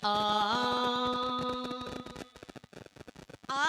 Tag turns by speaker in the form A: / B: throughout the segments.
A: आ आ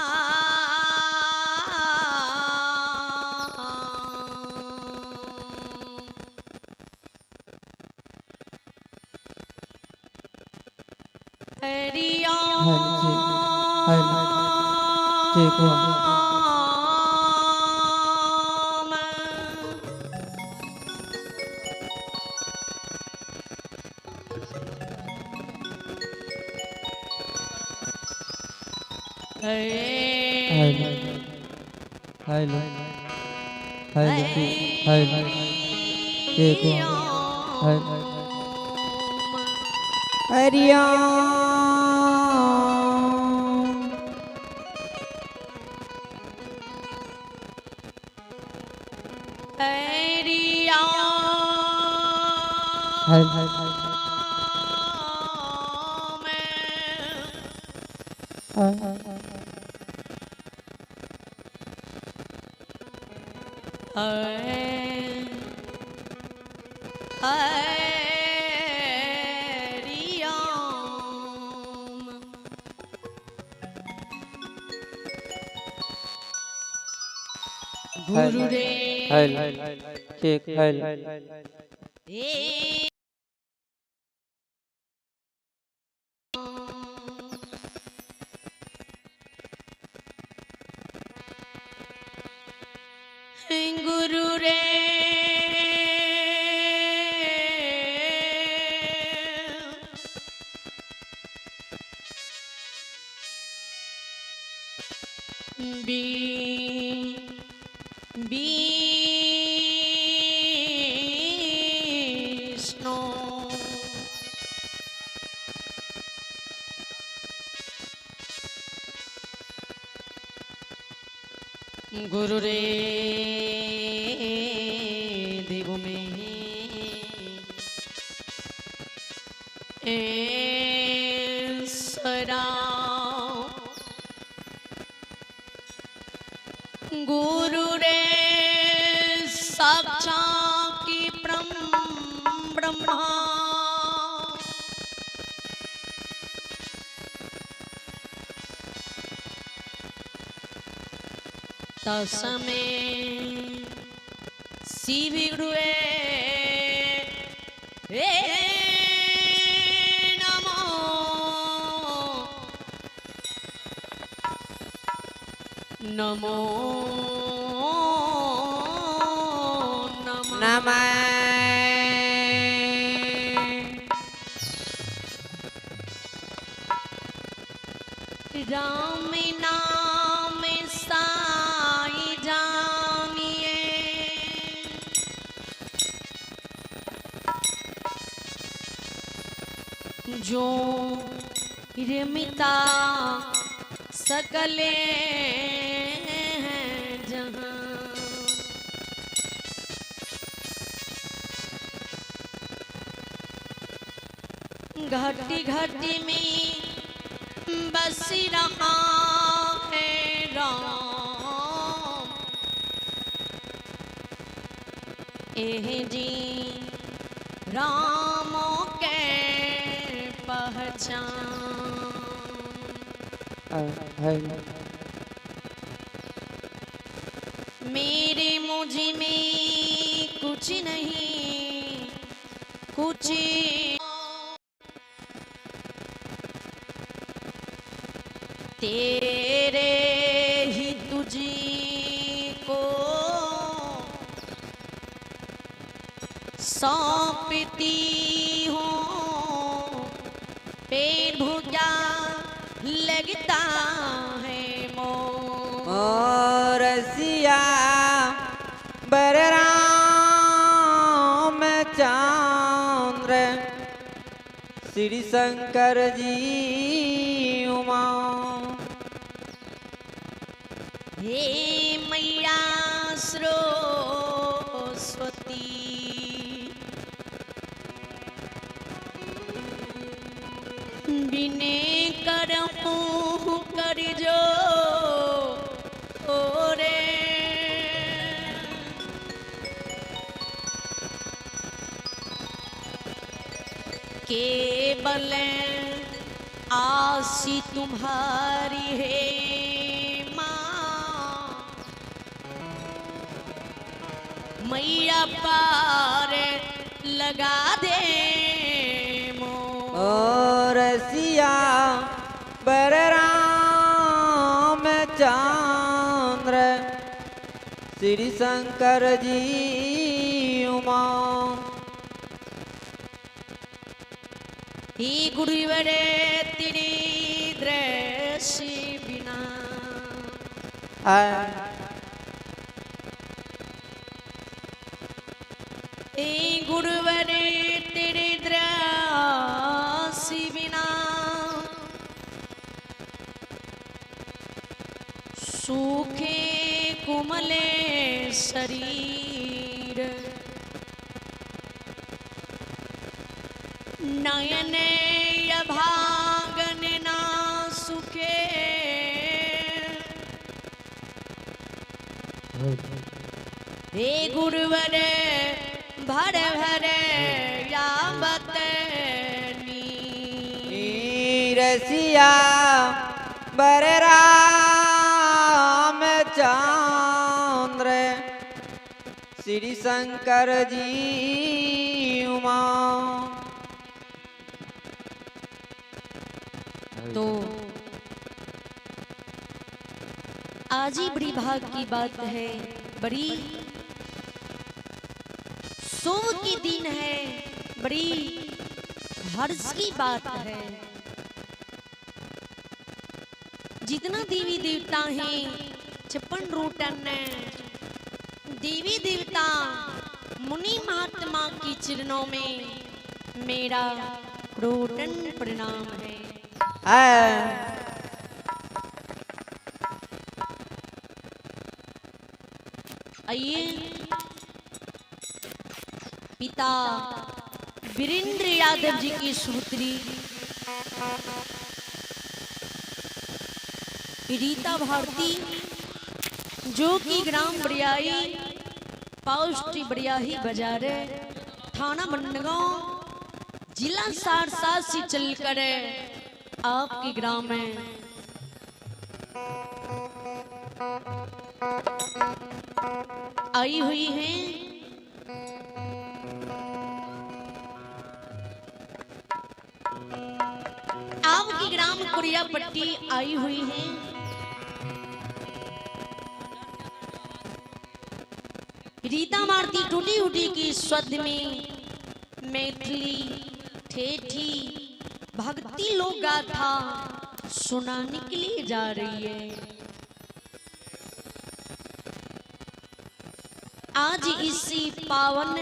A: हरिया गुरु रे गुरु रे विष्णु गुरु रे देव में सरा गुरु रे साक्षात की ब्रह्मा तस्मै श्री गुरुवे नमो नमो नमः राम नाम साई जानिए जो रमिता सकले हैं जहां घाटी घाटी में बस रहा है राम एह जी रामों के पहचान मेरे मुझे में कुछ नहीं कुछ तेरे ही तुझी को सौंपती हूँ पेट भूखा लगता है
B: मोरसिया बलराम चंद्र श्री शंकर जी उमा
A: हे मैया सरस्वती बिने करहूँ कर जो रे केवल आसी तुम्हारी है माँ, मैया पार लगा दे
B: और सिया बलराम चंद्र श्री शंकर जी उमा।
A: हे गुरुवर तेरे दृश्य बिना, हे गुरुवर तेरे दृश्य बिना, सूखे कुमले शरीर, नयन भागन ना सुखे, हे गुरुवर भर भर यावत
B: रसिया बलराम चंद्र श्री शंकर जी उमा।
A: तो आज ही बड़ी भाग की बात है, बड़ी सोम की दिन है, बड़ी हर्ष की बात है। जितना देवी देवता हैं, 56 रोटन देवी देवता मुनि महात्मा की चरणों में मेरा रोटन प्रणाम है। आइए पिता वीरेंद्र यादव जी की सुपुत्री रीता भारती, जो कि ग्राम बरियाई पोस्ट बरियाही बाजार थाना बंडगांव जिला सहरसा से चलकर आपके ग्राम में आई हुई हैं। आपके ग्राम कुरियापट्टी आई हुई हैं। रीता भारती टूटी उटी की स्वद में मैथिली ठेठी भक्ति लोक गाथा सुनाने के लिए जा रही है। आज इसी पावन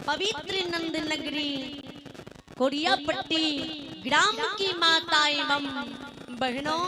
A: पवित्र नंद नगरी कुरियापट्टी ग्राम की माता एवं बहनों,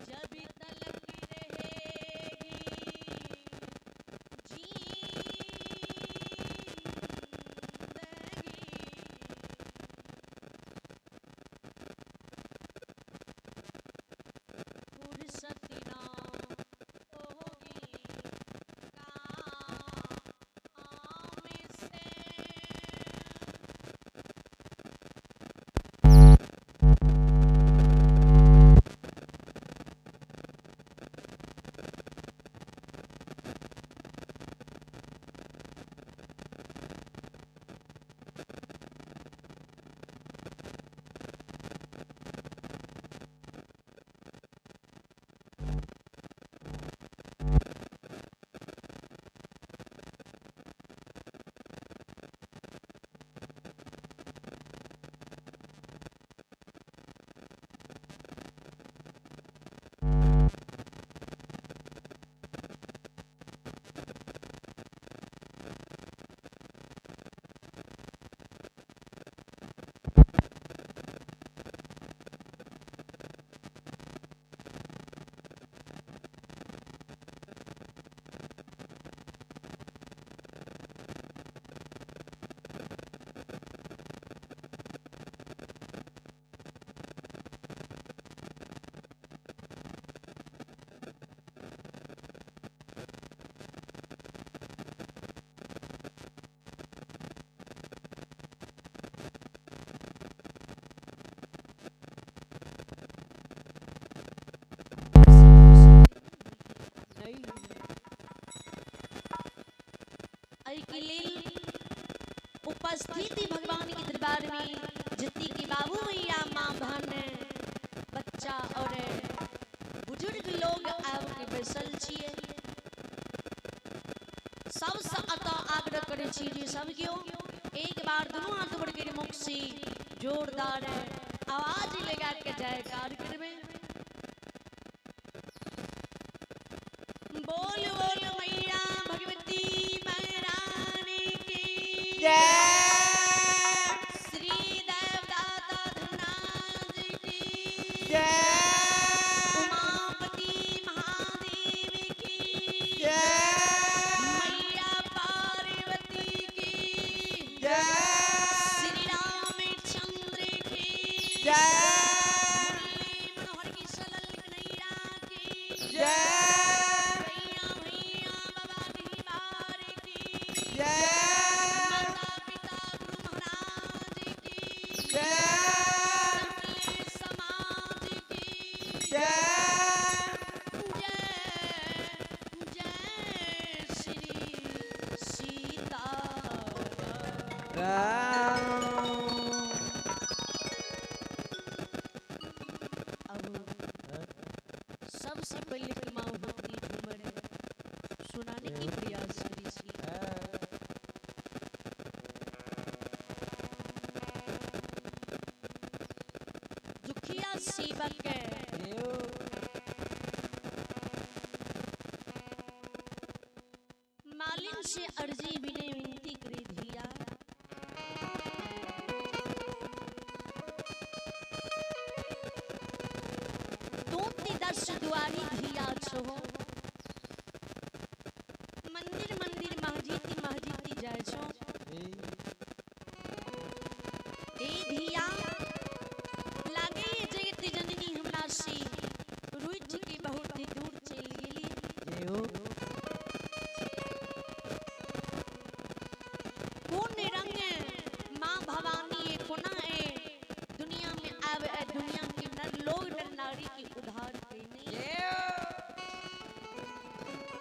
A: जब तलक रहेगी जिंदगी फुर्सत ना होगी काम से। के लिए उपस्थिति भगवान के दरबार में जितनी की बाबू मैया माँ बहन बच्चा और बुजुर्ग लोग आके बैसल छिए सबसे अता आग्रह करे छी सब क्यों एक बार दोनों हाथ बढ़ के मुख से जोरदार आवाज लगा के जयकार करवे बोल बोल मैया भगवती महारानी की
B: जय
A: श्री देवदाता धनाज की
B: जय
A: उमापति महादेव की
B: जय
A: मैया पार्वती की
B: जय
A: श्री रामचंद्र की
B: जय
A: मुरली मनोहर की सलल कन्हैया की
B: जय
A: भैया भैया बाबा दीवार की
B: जय
A: माता पिता गुरु महाराज की
B: जय
A: सकल समाज की
B: जय
A: जय जय श्री सीता
B: राम
A: अब सबसे पहले माँ होती घूमर सुनाने की प्रयास करी सी दुखिया सेवक मालिन से अर्जी विनय विनती करी धिया तोते दस दुआरी धिया छो मंदिर मंदिर महजीती महजीती जाय छो ए धिया लागे ये जगत जननी हमरा से रुचि के बहुत ही दूर चल गेली कौन रंग माँ भवानी ये कोना है दुनिया में आवे दुनिया के नर लोग नर नारी की उधार देने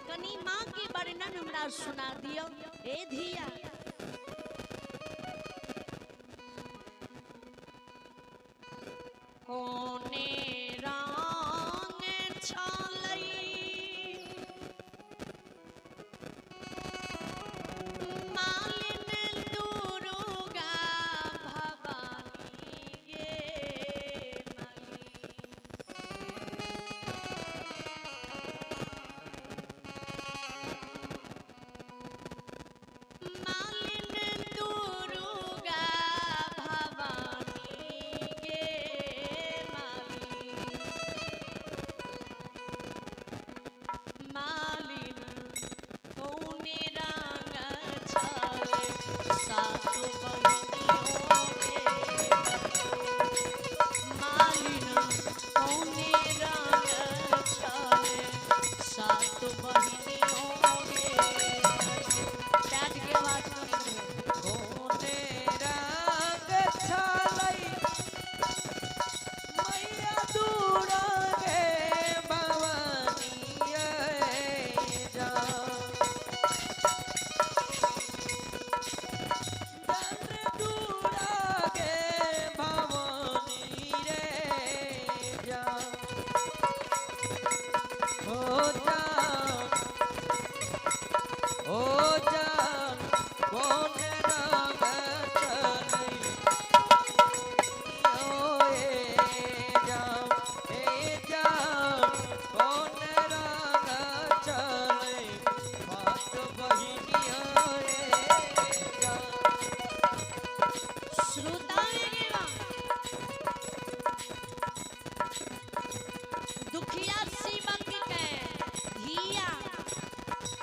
A: कनी माँ के वर्णन हमरा सुना दियो ए धिया कोने रंग छालई मालिन दुर्गा भवानी गे मालिन दुर्गा भवानी गे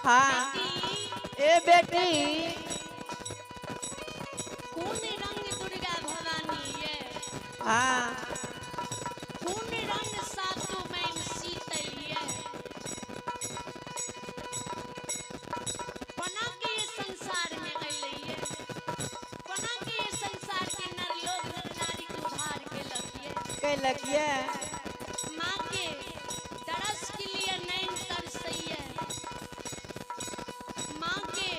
B: हाँ
A: बेटी,
B: ए बेटी
A: कौन रंग दुर्गा भवानी ये,
B: हाँ
A: कौन रंग सातो मैन सीतैये, कोना के ये संसार में अइलैये, कोना के ये संसार के नर लोग नर नारी के उद्धार के लगिए,
B: कैलक ये
A: माँ के तरस के लिए नैन तरसैये, माँ के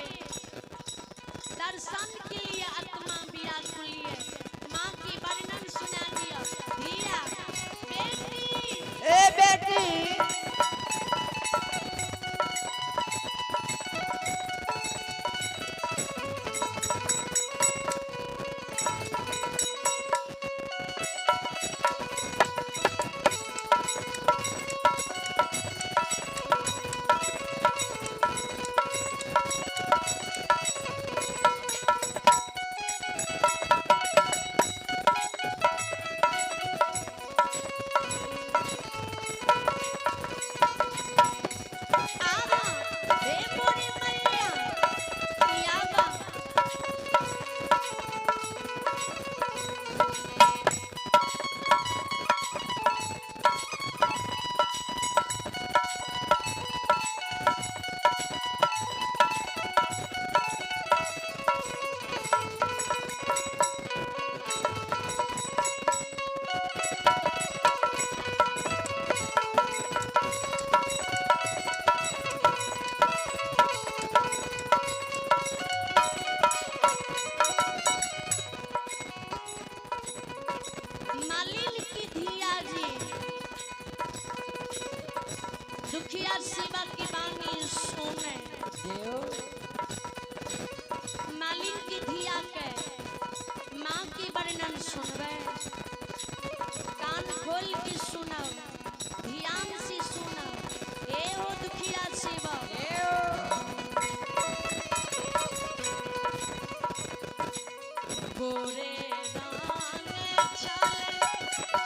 A: दर्शन के लिए आत्मा व्याकुल है, माँ की वर्णन सुना दिया धीरा बेटी,
B: ए बेटी
A: आवा हे मोरे मैया की आवा, मालिन की धिया जी दुखिया सेवा की बानी सुने, मालिन की धिया के माँ की वर्णन सुनवे, कान खोल के सुनो, ध्यान से सुनो, ए हो दुखिया सेवा, गोरे रंग चले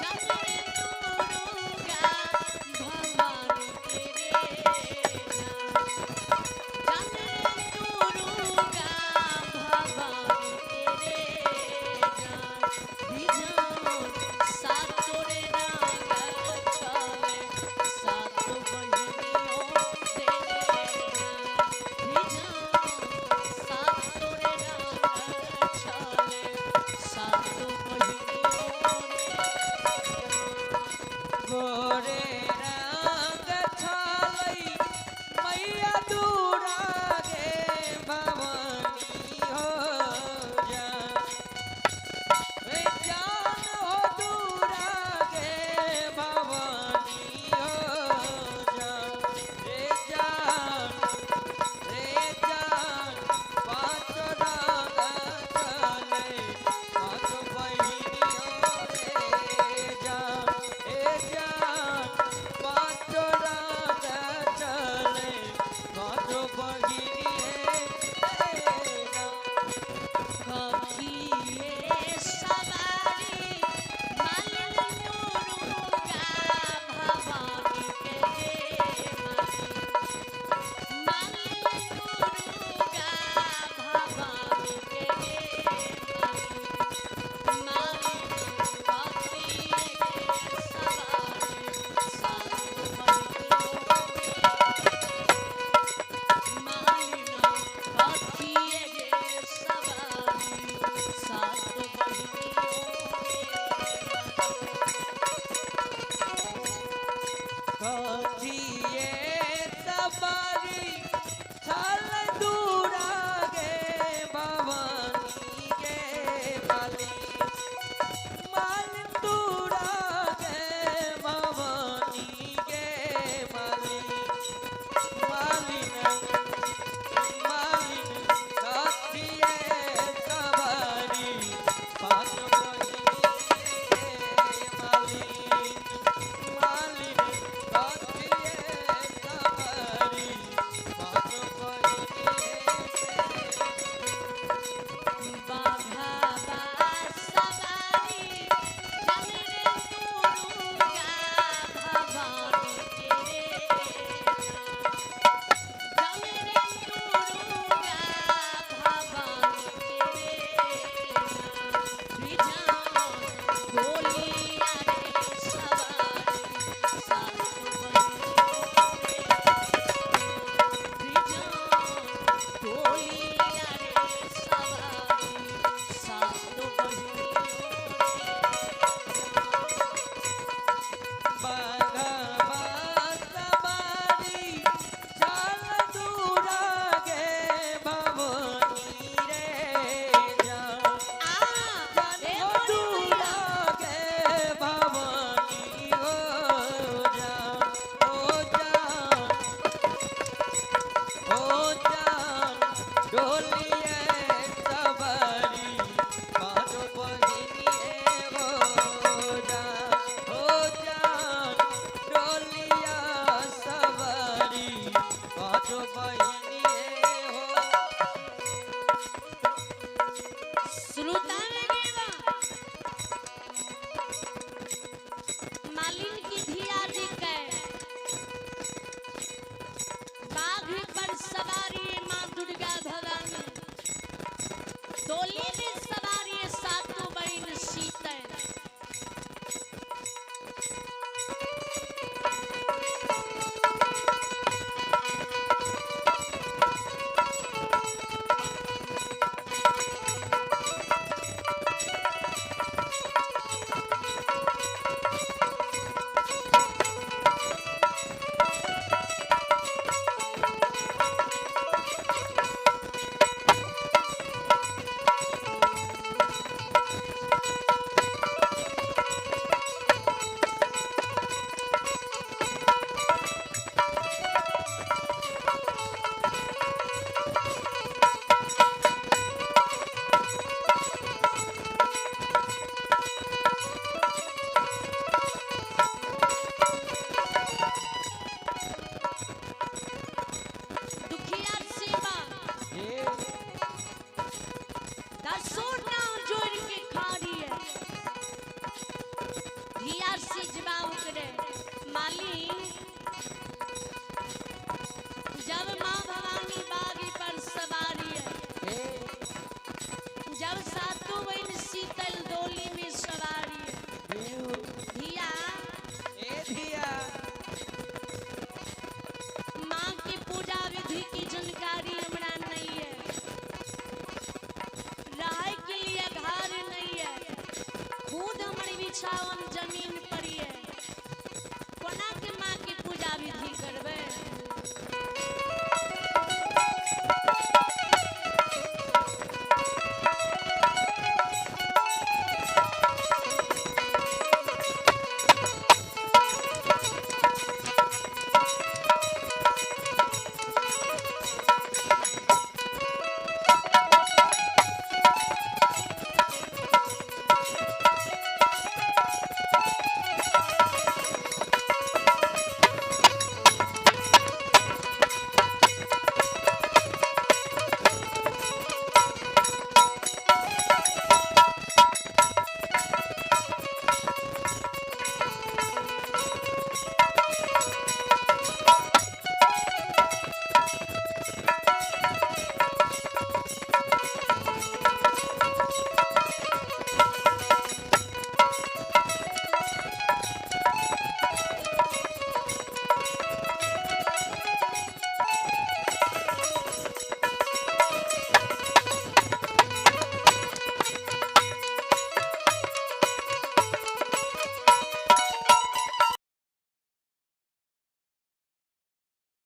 A: चंद्र दुर्गा भवानी तेरे नाम, चंद्र दुर्गा भवानी तेरे नाम, धिजान सातोरे रंग चले, सातो बहिनियों तेरे नाम, धिजान सातोरे रंग चले, सातो बहिनियों
B: गोरे रंग छालई मैया दूरा गे भवानी हो जा रे जान हो दूरा गे भवानी हो जा रे जान पाँच रंग चले पाँच बहिनियों रे जान
A: जमीन पर है कोना के माँ के पूजा विधि करबे।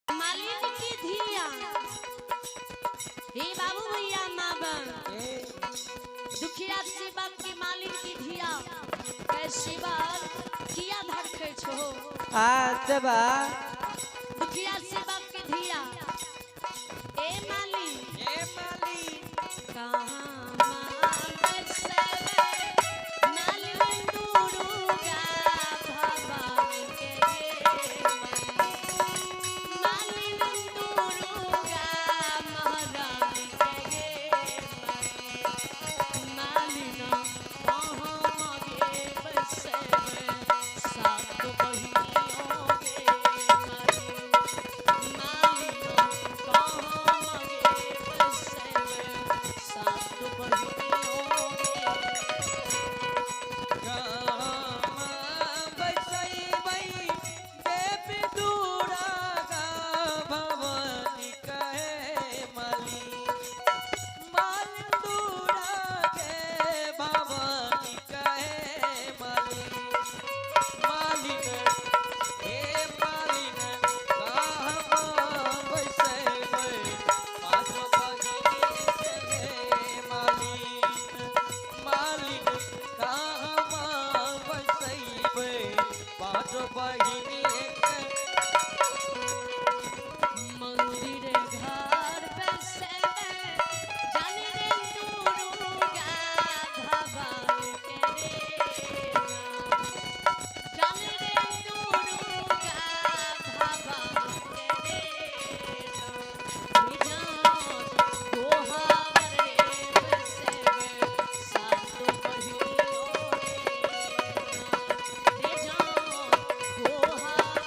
A: मालिन की धिया हे बाबू भैया माँ बन दुखिया सेवा के मालिन की धिया कैसे बार किया धड़के छो
B: आतबा
A: दुखिया सेवा के धिया ए मालिन कहाँ माँ बसवे मालिन दुर्गा भवानी के मालिन दुर्गा महारानी के मालिन कहाँ मगे बसवे सात बहिनियों के मालिन कहाँ मगे बसवे सात बहिनियों मंदिर घर बसवे जाने रे दुर्गा भवानी के जाने रे दुर्गा भवानी के दोहार रे बसवे सात बहिनियों रे जान दोहार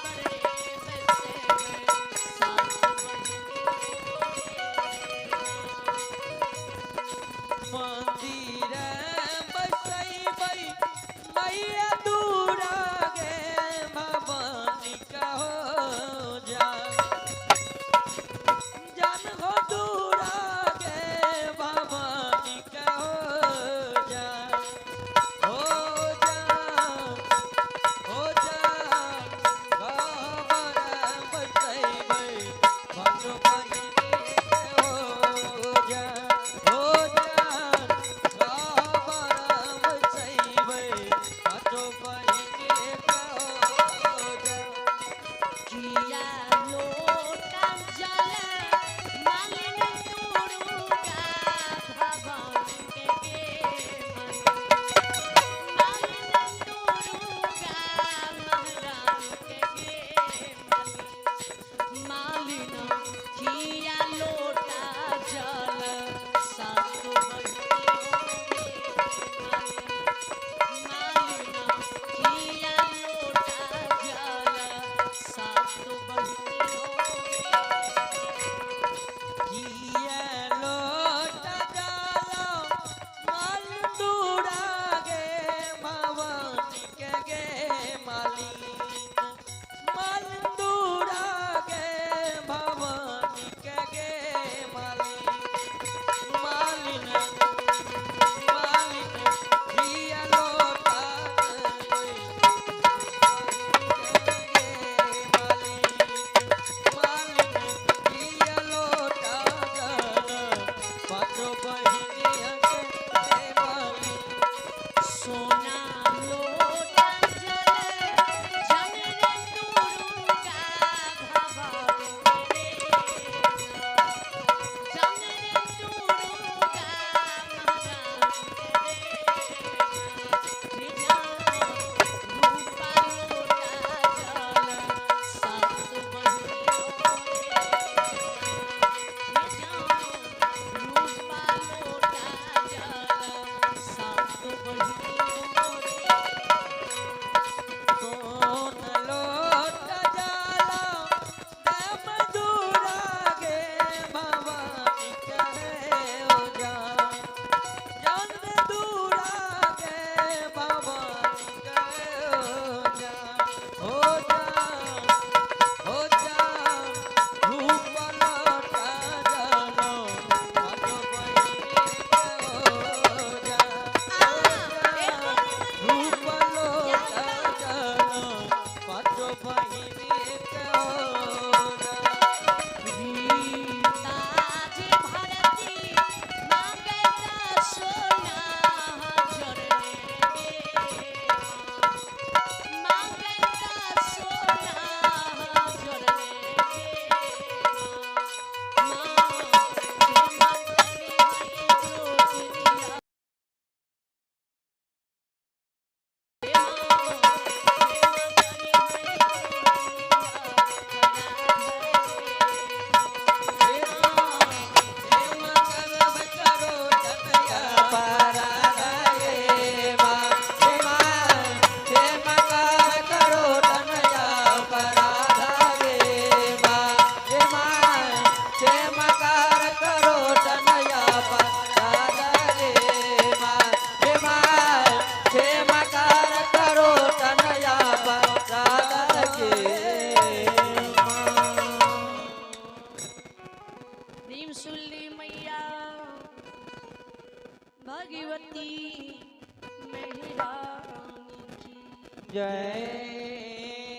B: जय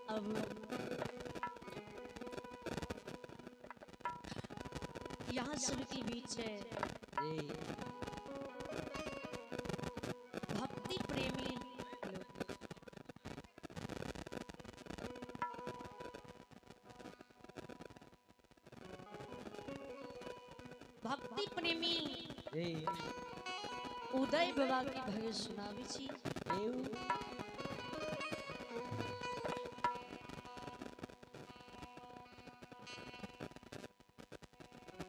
A: अब यहाँ सबके बीच है
B: जय
A: भक्ति प्रेमी लोग। भक्ति प्रेमी
B: जय
A: उदय बाबा की भजन सुनावी छी।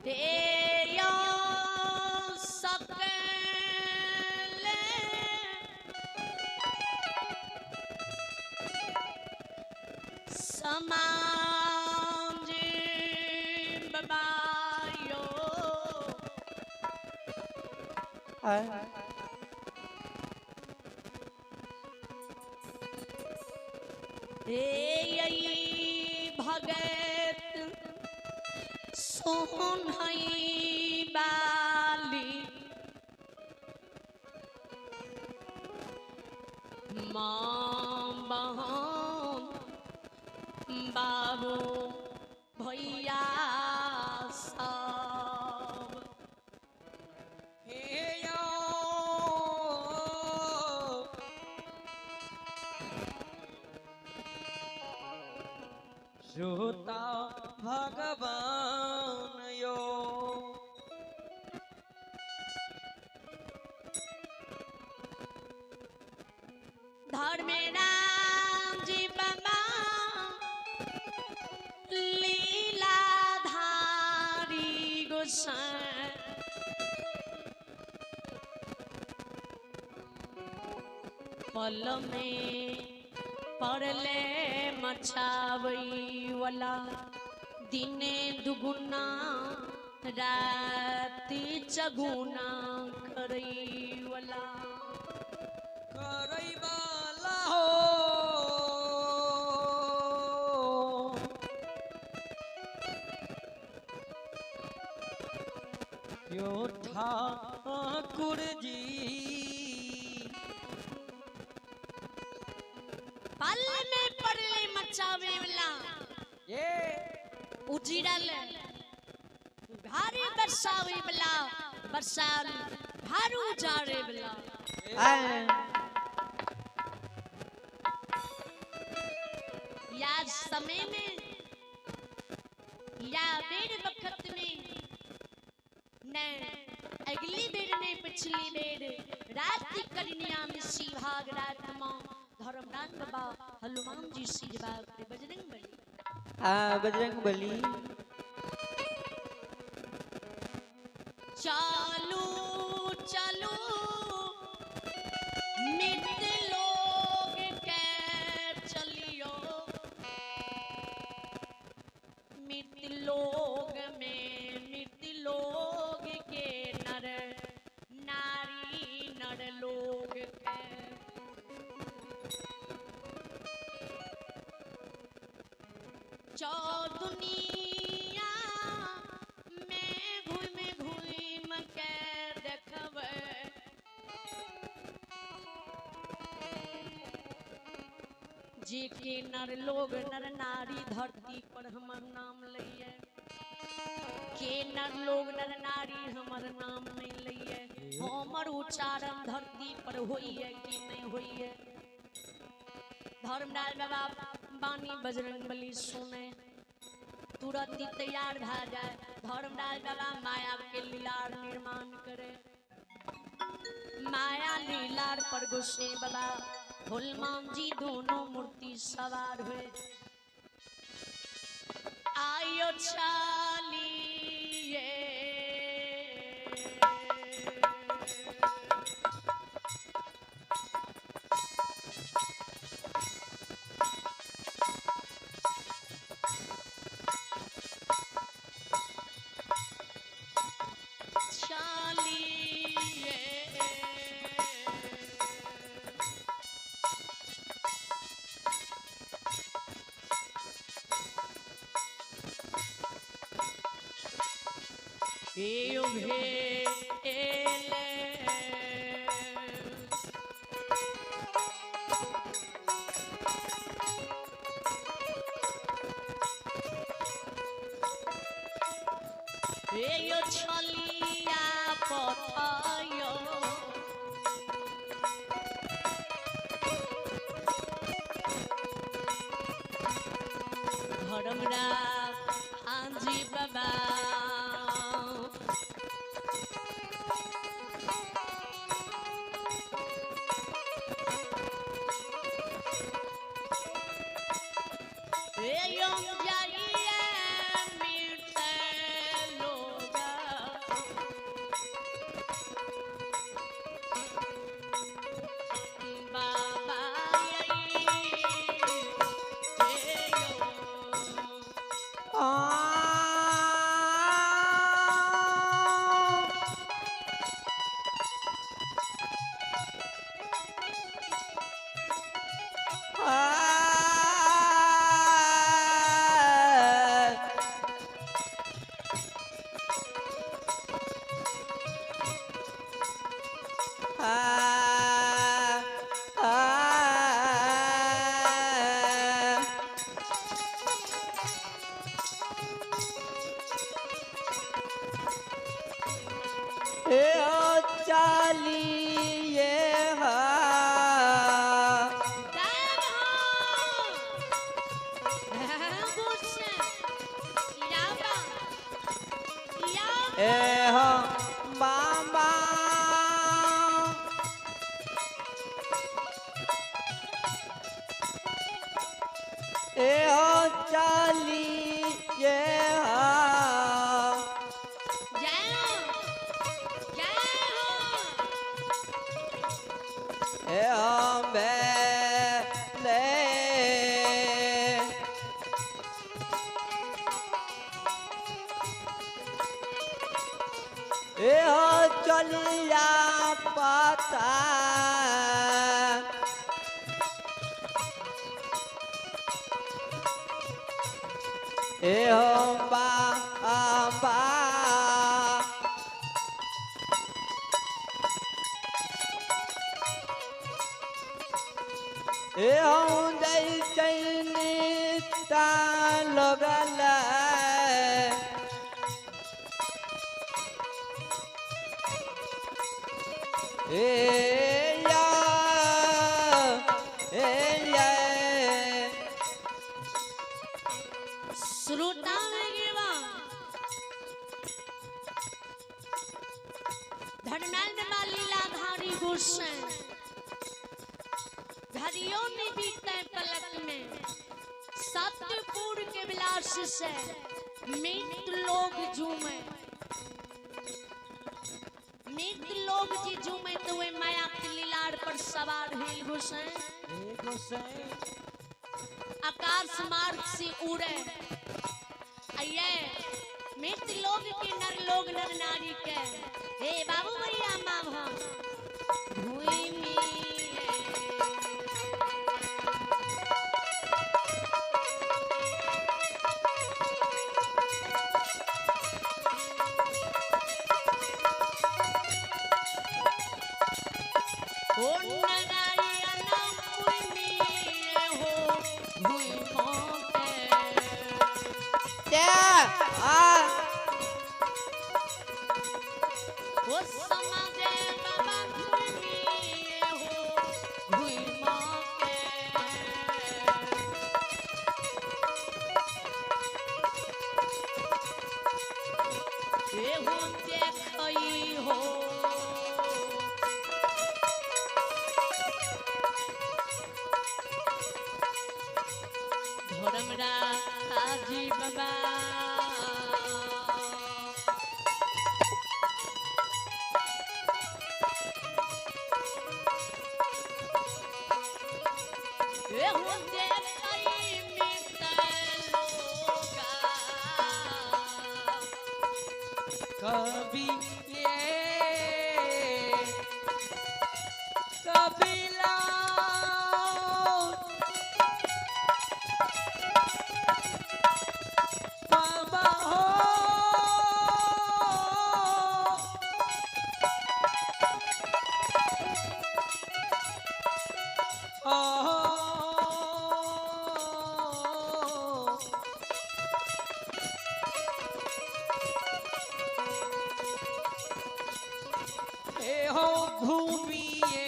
A: तेया सकले समाज बबायो यही भगत सोहनई बाली माँ बहन बाबू भैया सब
B: हे यो श्रोता भगवान यो
A: धर्मे राम जी बाबा लीलाधारी गोसाई पल में पड़ले मचावई वाला दिने दुगुना राति चगुना करई वाला
B: करई वाला हो यो ठाकुर जी
A: पल में पड़ले मचावे वाला
B: ये
A: उजिरल भारी बरसावे वाला बरसाल भारू जारे वाला या समय में या बेर वक्त में न अगली बेर ने पिछली बेर रात की कन्या में सीभाग रात मां धर्मदान बाबा हनुमान जी सीजबाग बजरंग बली
B: बजरंग बली
A: चालू चालू मित्र लोग के चलियो मित्र लोग में मित्र लोग के नर नारी नर लोग के चौदुनिया में घूम घूम के देखबे जे के नर लोग नर नारी धरती पर हमर नाम लइए के नर लोग नर नारी हमर नाम नहीं लइए हमर उच्चारण धरती पर होइए कि नहीं होइए धर्मराज बाबा बानी बजरंग बली सुने तुरंत ही तैयार भा जाए धर्मराज बाबा माया के लीलार निर्माण करे माया लीलार पर गुस्से बाबा हनुमान जी दोनों मूर्ति सवार हुए आयो चालिए एयो भेले एयो छलिया पथयो धर्मरा हाजी बाबा एयो जाइए मीठे लोगा बाबा
B: चालिए मामा चालिए चलिया पता बा चैनिता लगल
A: श्रोता धर्मेंद्र लीलाधारी गोस्वामी घड़ियों में बीते पलक में सतपुर के विलास से मित्र लोग झूमे मित्र लोग जी झूमे तो वे माया के लीलार पर सवार है गोसाई आकाश मार्ग से उड़े ये मित्र लोग के नर लोग नर नारी के हे बाबू भैया माँ हम भूमि धर्मरा हाजी बाबा
B: कभी ये कभी बाबा हो हो घूमिए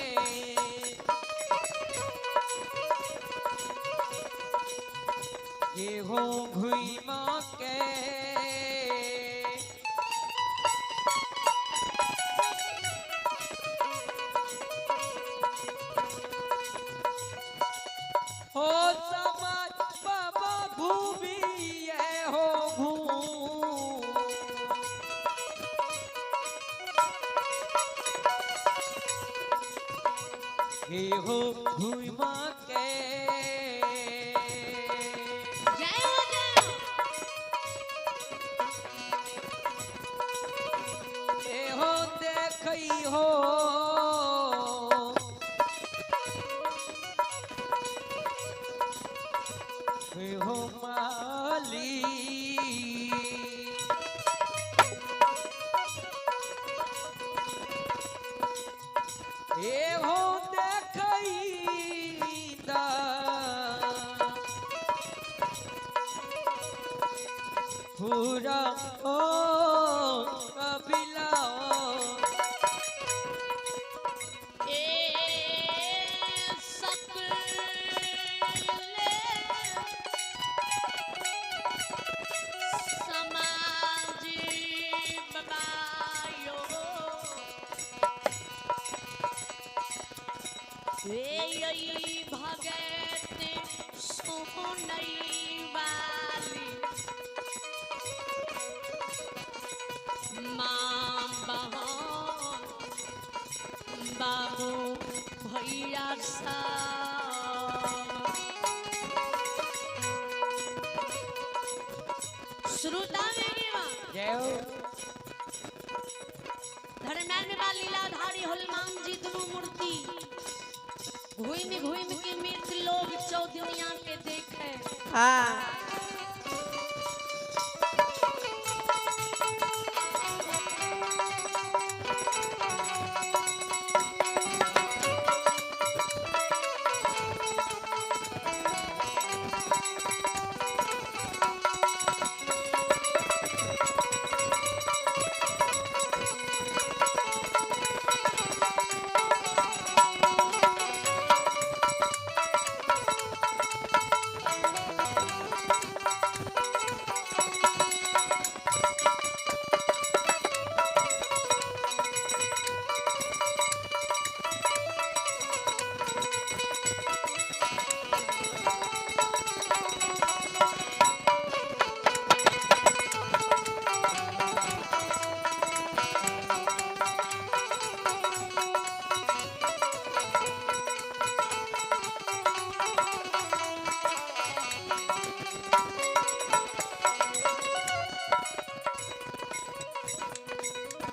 B: ये हो घुमा के हो समाज बाबा घूमिए हो घूम ये हो घुमा के
A: जय हो जय हो।
B: ये हो देखई हो ये हो माली ये हो देखई दा पूरा ओ कबिला
A: ए सकले समाज बाबायो यही भगत सुनई वाली माँ बहन बाबू भैया सा श्रोता
B: जय हो
A: धर्मैन में बा लीलाधारी हनुमान जी दुनू मूर्ति घूम के मित्र लोग चौदुनिया के देखे
B: हाँ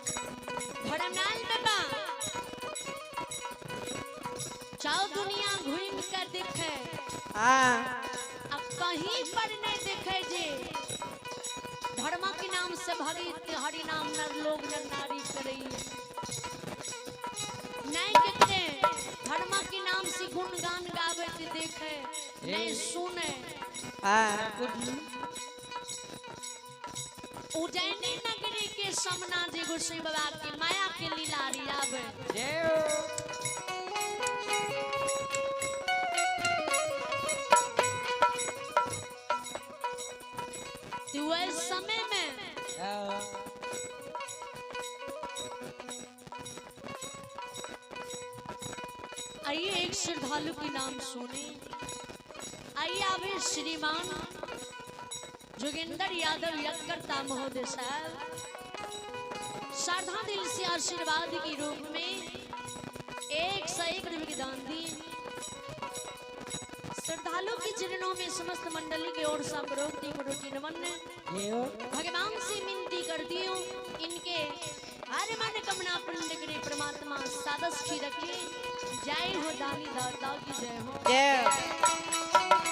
A: धर्मनाल बाबा चाओ दुनिया घूम कर देखे
B: हाँ
A: अब कहीं पर नहीं देखे जे धर्म के नाम से हरि नाम नर लोग नर नारी करई नहीं कहते धर्म के नाम से गुणगान गावे ते देखे नहीं सुने
B: हाँ
A: उज्जैनी नगरी के समना जी गोसाई बाबा के माया के लीला रियावे
B: जय हो
A: तो वह समय में
B: हाँ
A: आइए एक श्रद्धालु के नाम सुने आइए आवे श्रीमान जोगेंद्र यादव यज्ञकर्ता महोदय साहब श्रद्धा दिल से आशीर्वाद के रूप में 101 रुपये की दान दी श्रद्धालु के चरणों में समस्त मंडली की ओर से कोटि नमन
B: जय हो
A: भगवान से विनती करती हूँ इनके हर मन कमना पूर्ण करे परमात्मा सादस की रखे जय हो दानी दाता की जय हो
B: जय हो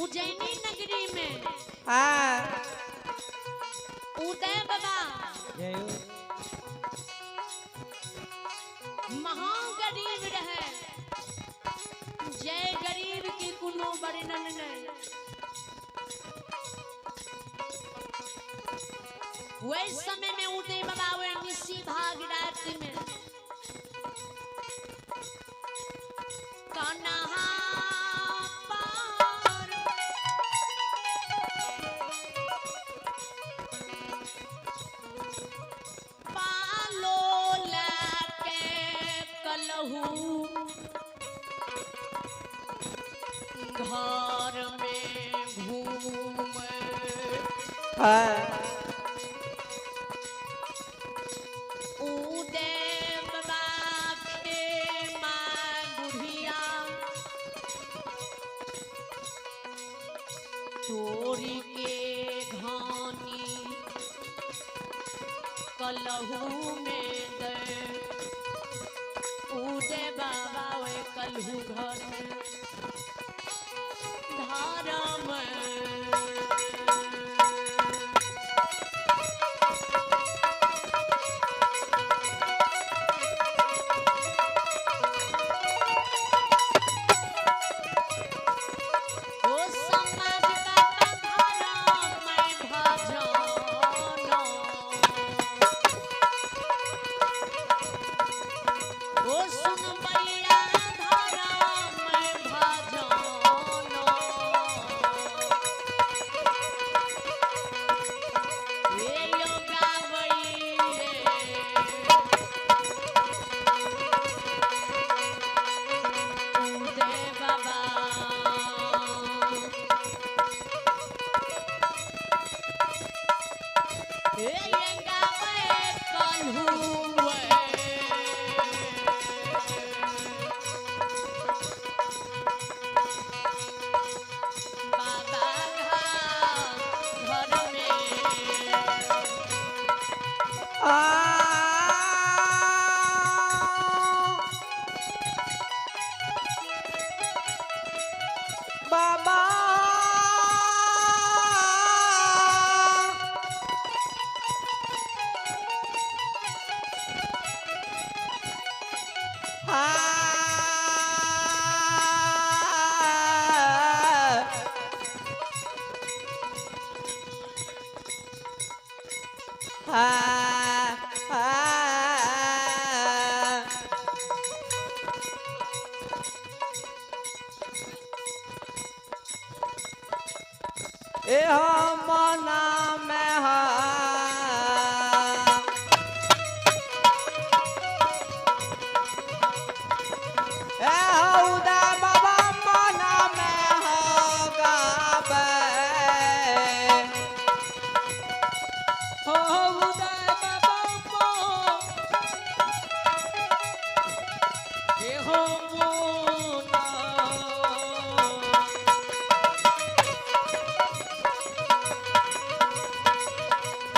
A: उज्जैनी नगरी में
B: हाँ
A: उदय बाबा
B: जय हो
A: महागरीब रहे। जय गरीब की कुनो वर्णन नहीं। वही समय में उदय बाबा वे निशी भाग रात में कन्हा पार पालो लाके कलहू घर में घूमे
B: हाँ
A: उदय बाबा के माँ बुढ़िया चोरी के घानी कलहू में दे उदय बाबा वे कलहू घर में धर्म ओ समाज बाबा धर्म में भजन ओ सुन मैया धर्म में भजन ये योगा उदय बाबा ये गावे कन्हुए बाबा घर में
B: बाबा ए हम नाम उदा बाबा मना में गावे हो उदा बाबा ए हो मोना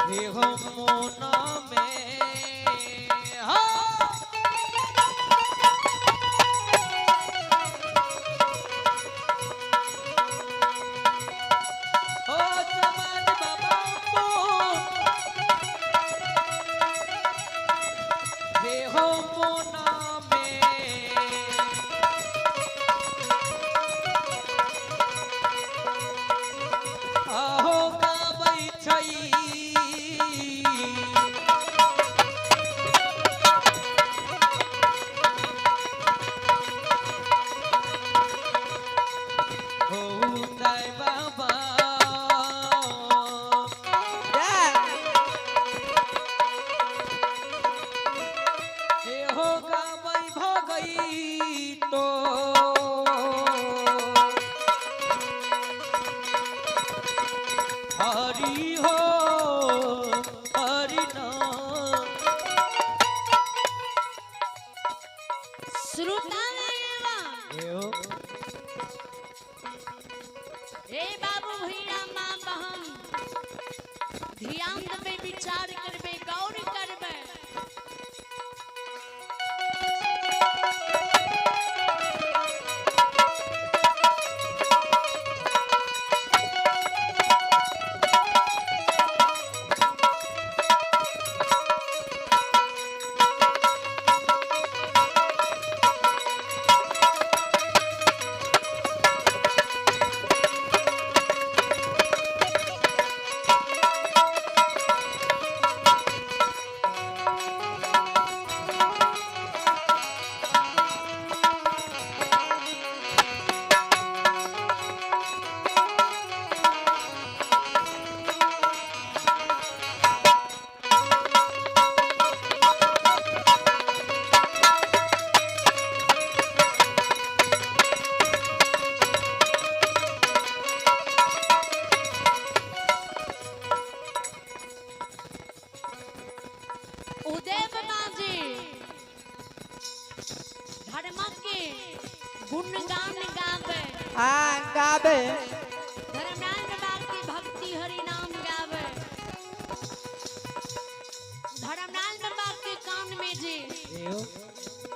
B: हे हो मोना में हो समाज बाबा हे हो मोना में आहो गाबै छै हो उदय बाबा हे हो गाबै भगै तो हरि हो हरि नाम
A: श्रोता हे बाबू भैया माँ बहन ध्यान देबे विचार करबे गौर करबे
C: गावे
A: धर्मलाल बाबा की भक्ति हरि नाम गावे। धर्मलाल बाबा के कान में जी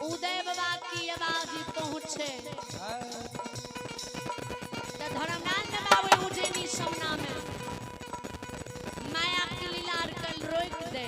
A: उदय बाबा की आवाज पहुंचे तो धर्मलाल बाबा उज्जैनी समना में माया की लीला कल रोक दे।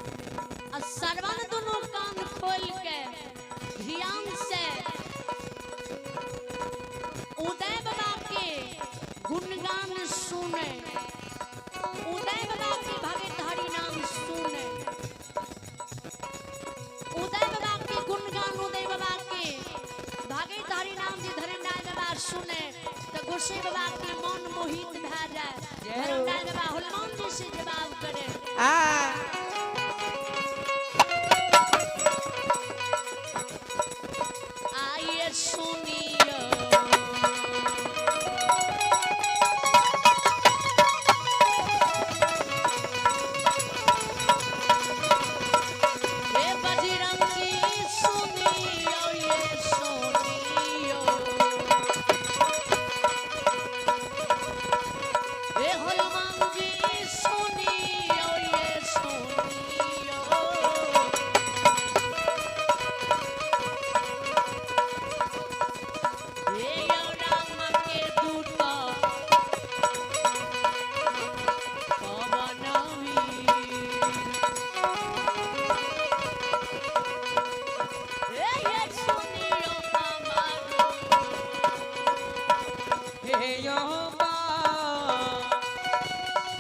A: सरवन दोनों कान खोल के ध्यान से उदय बाबा के गुणगान सुने, उदय बाबा के भगत हरि नाम सुने, उदय बाबा के गुणगान उदय बाबा के भगत हरि नाम जी धर्मलाल बाबा सुने तो गोसाई बाबा के मन मोहित भा जाए। धर्मलाल बाबा हनुमान जी से जवाब करे आइए सुनियो हे बजरंगी सुनियो ये सुनियो, हे हनुमान जी सुनियो ये सुनियो। हे राम के दूत पवन वीर, हे सुनियो हमारो
B: हे यो बा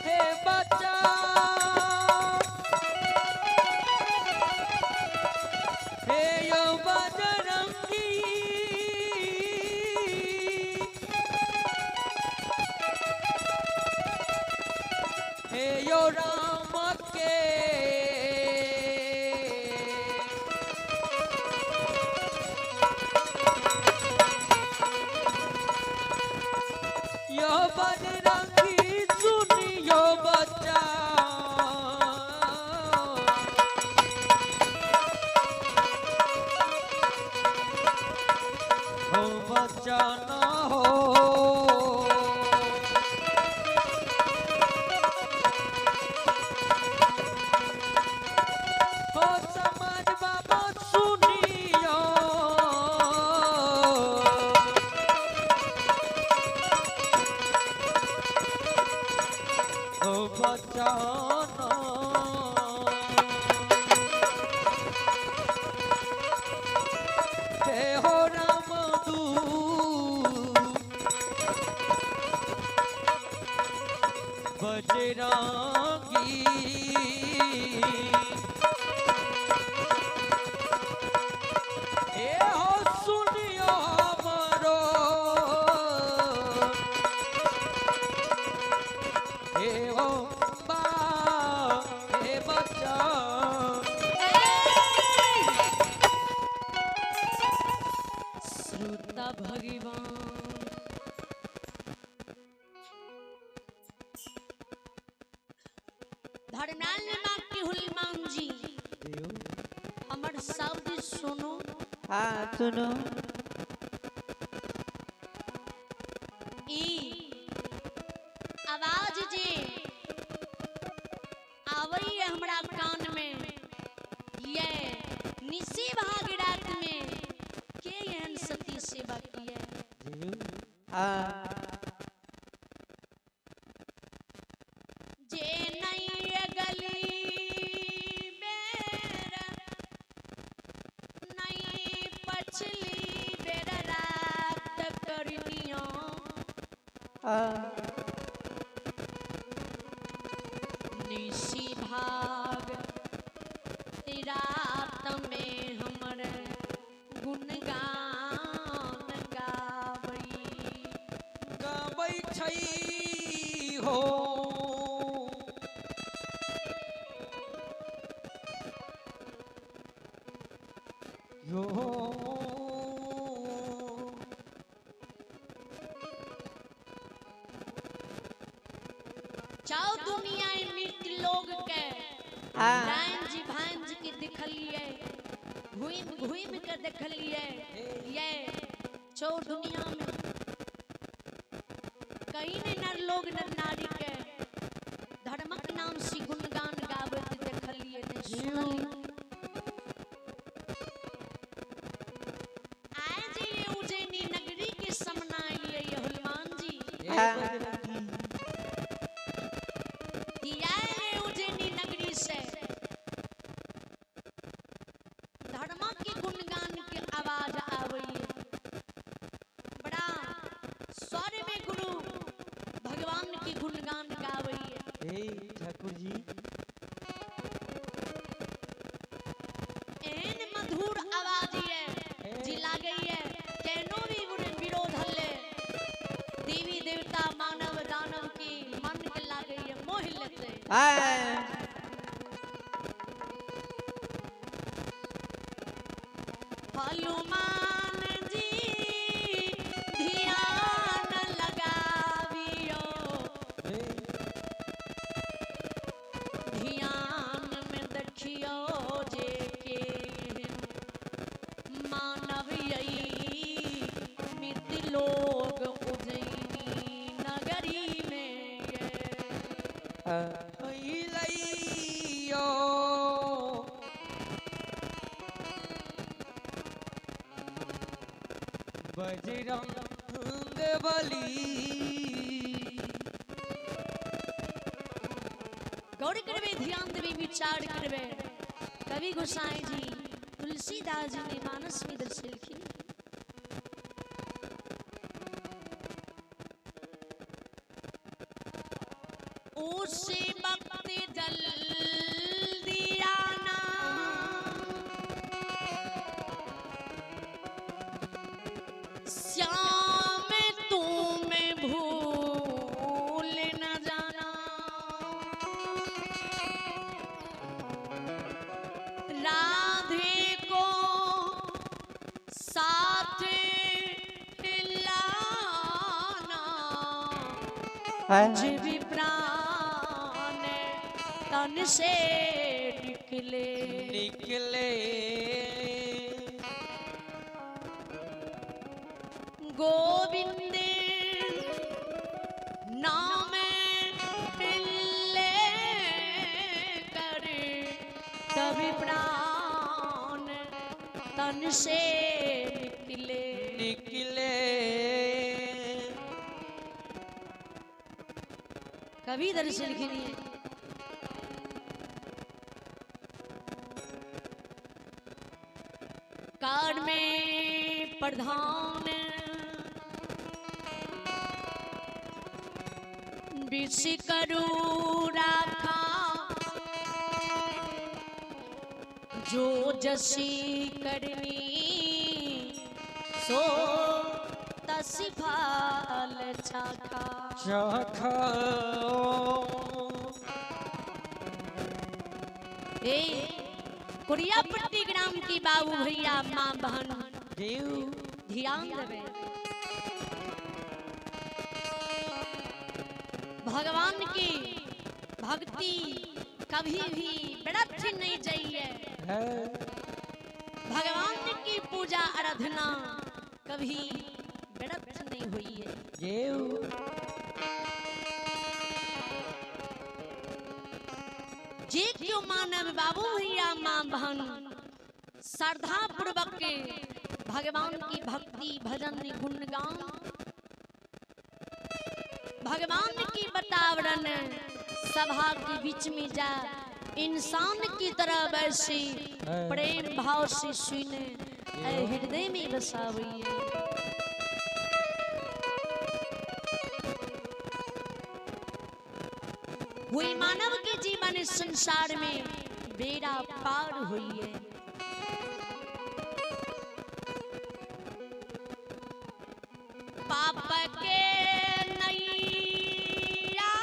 B: हे बच्चा हे यो बजरंगी हे यो राम के यो बजरंगी सुनियो बच्चा हो बच्चा न हो हो समाज बाबा सुनियो हो बच्चा न हे हो राम दूत बजरंगी हे हो सुनियो हमरो हे हो बा हे बच्चा
A: श्रोता भगवान धर्मलाल बाबा की हनुमान जी हमर शब्द सुनो
C: हाँ सुनो
A: ई आवाज आवई है हमरा कान में ये निसी भाग रात में के एहन सती सेवा किए जे नहीं गली बेर नहीं पछली बेर रात करनियो निसी भाग रात में हमर गुणगान
B: गाबै छै हो यो
A: चाओ दुनिया मृत लोग के राम जी भान जी के देखलिए घूम घूम के देखलिए ये चौ दुनिया में कहीं ने नर लोग नर नारी के धर्मक नाम से गुणगान गावत देखलिए ने सुनली आज ये उज्जैनी नगरी के समना आइए ये हनुमान जी दिया है उज्जैनी नगरी से धर्म के गुणगान की आवाज आवी बड़ा स्वर में गुरु भगवान की गुणगान गावी
B: ठाकुर जी
A: एन मधुर आवाज है जी लागे है केनो भी विरोध हल्ले देवी देवता मानव दानव की मन के लागे है मोह लेते हनुमान जी ध्यान लगावियो ध्यान में देखियो जे के मानव यही मित्र लोग उज्जैनी नगरी में
B: लइयो बजरंग बली
A: गौर करवे ध्यान देवे विचार करवे कवि गोसाई जी तुलसीदास जी ने मानस में दर्शलखिन उसे वक्त जल्दी आना श्याम तुम्हें भूल न जाना राधे को साथ लाना जब भी प्राण तन से निकले गोविंद नाम ले कर तभी प्राण तन से निकले कभी दर्शन के लिए कार में प्रधान विष करू राखा जो जसी करनी सो तसी फाल चाखा कुरियापट्टी ग्राम की बाबू भैया माँ बहन ध्यान देवे भगवान की भक्ति कभी भी व्यर्थ नहीं जाइए भगवान की पूजा आराधना कभी व्यर्थ नहीं हुई है जे क्यों मानव बाबू भैया माँ बहन श्रद्धा पूर्वक के भगवान की भक्ति भजन गुणगान भगवान की वातावरण सभा के बीच में जा इंसान की तरह वैसे प्रेम भाव से सुने हृदय में बसावैया। हुई मानव के जीवन इस संसार में बेड़ा पार हुई है। पाप के नैया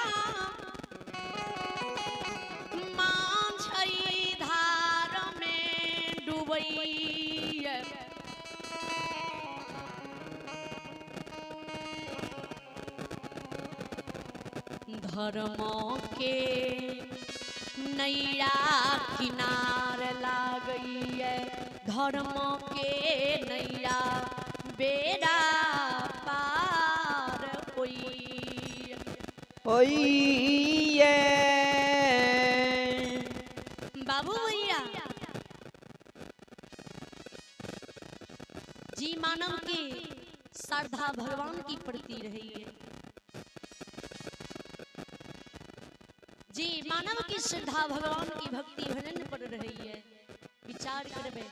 A: मांझई धार में डूबई है। धर्मों के नैया किनार ला गई है। धर्मों के नैया बेड़ा पार
B: होई है।
A: बाबू भैया जी मानव की श्रद्धा भगवान की प्रति रही है। जी मानव की श्रद्धा भगवान की भक्ति भजन पर रही है। विचार करबे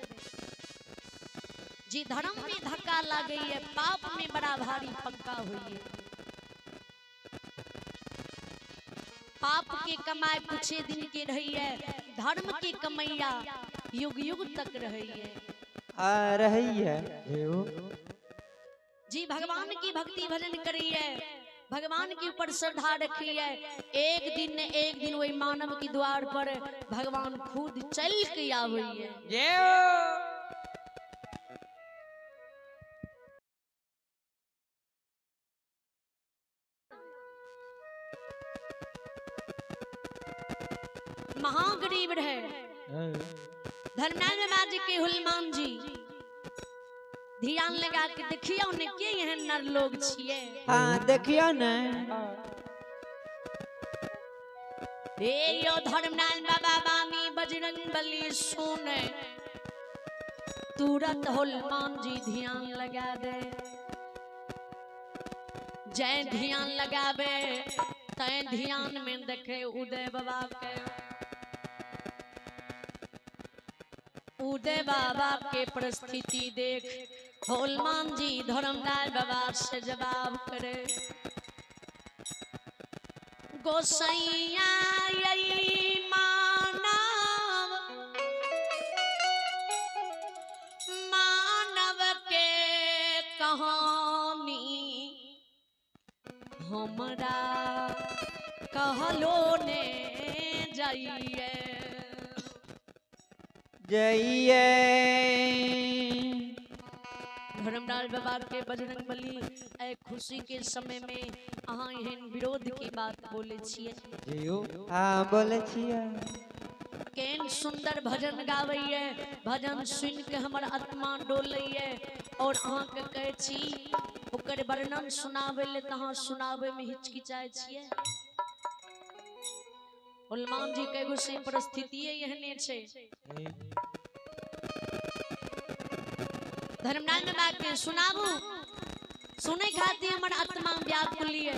A: जी धर्म में धक्का लग गई है, पाप में बड़ा भारी पक्का हुई है। पाप के कमाए कुछ दिन के रही है, धर्म की कमैया युग युग तक रही है।
B: आ रही है
A: जी भगवान की भक्ति भजन करी है, भगवान के ऊपर श्रद्धा रखी है। एक दिन न एक दिन वही मानव के द्वार पर भगवान खुद चल के आवे है। महागरीब रहे धर्मराज के हुलमान जी ध्यान लगा के देखियो ने के यह नर लोग छिए।
B: हाँ देखियो ने
A: रे यो धर्मराज बाबा बानी बजरंग बली सुने। तुरंत हुलमान जी ध्यान लगा दे, जय ध्यान लगावे तय ध्यान में देखे उदय बाबा के। उदय बाबा के परिस्थिति देख हुलमान जी धर्मराज बाबा से जवाब करे, गोसैया यही मानव मानव के कहानी हमरा कहलो ने जाइए।
B: जइए
A: धर्मराज बाबा के बजरंग बली ए खुशी के समय में अहाँ एहन विरोध की बात बोले छिए।
B: हाँ बोले छिए।
A: केन सुंदर भजन गावैये, भजन सुन के हमर आत्मा डोलैये और अहाँ के कहै छी ओकर वर्णन सुनावे ले तहाँ सुनावे में हिचकिचाए छिए। हुलमान जी के गुस्से परिस्थिति एहने छे। धर्मराज बाबा के सुनाबू सुने खातिर हमर आत्मा व्याकुल है।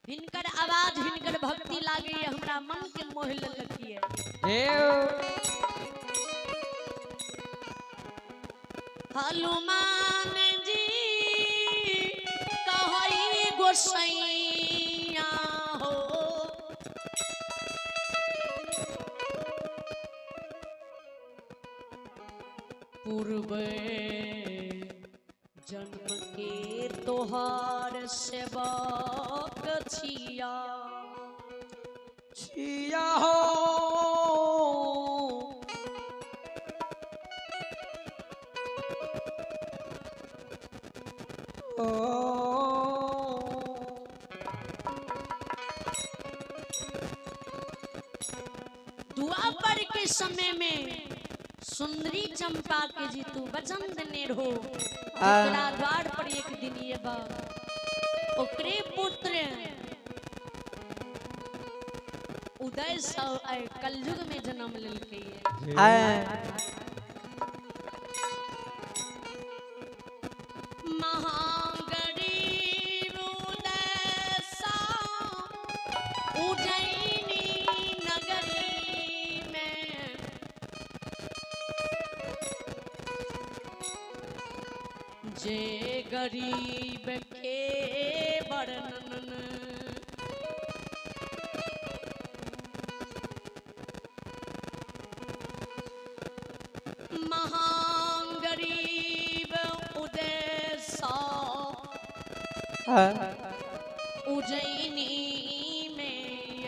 A: हिनकर आवाज हिनकर भक्ति लागे है, हमरा मन के मोह लेलकी है। हनुमान जी कहई गोसैया हो पूर्व जन्म के तोहार सेवक छिया
B: छिया हो
A: द्वापर के समय में सुंदरी चंपा के जी तू वचन देने रहो तेरा द्वार पर एक दिन ये बा ओकरे पुत्र उदय कलयुग में जन्म लेके महागरीब उदय सा उज्जैनी नगरी में जे गरीब के वर्णन महान गरीब उदय सा उज्जैनी में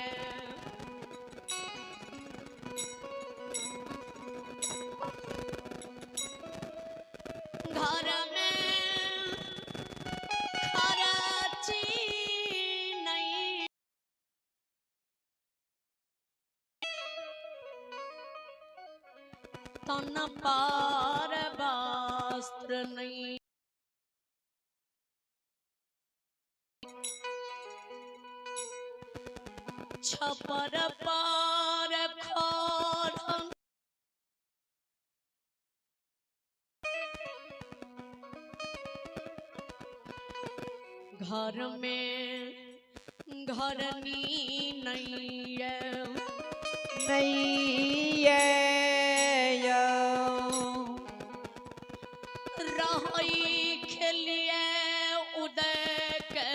A: घर में खर्ची नहीं तन पार वस्त्र नहीं छपर पार खोर घर में घरनी नहीं है रही खेलिए उदय के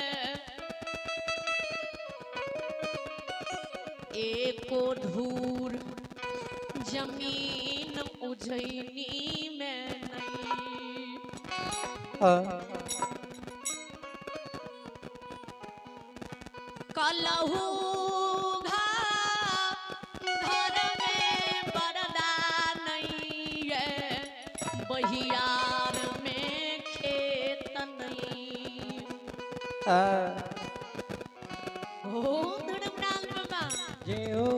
A: एको धूर जमीन उज्जैनी में नहीं कलहू घर में बरदा नहीं है बहियार में खेत नहीं हो धड़मनाल बाबा
B: जय हो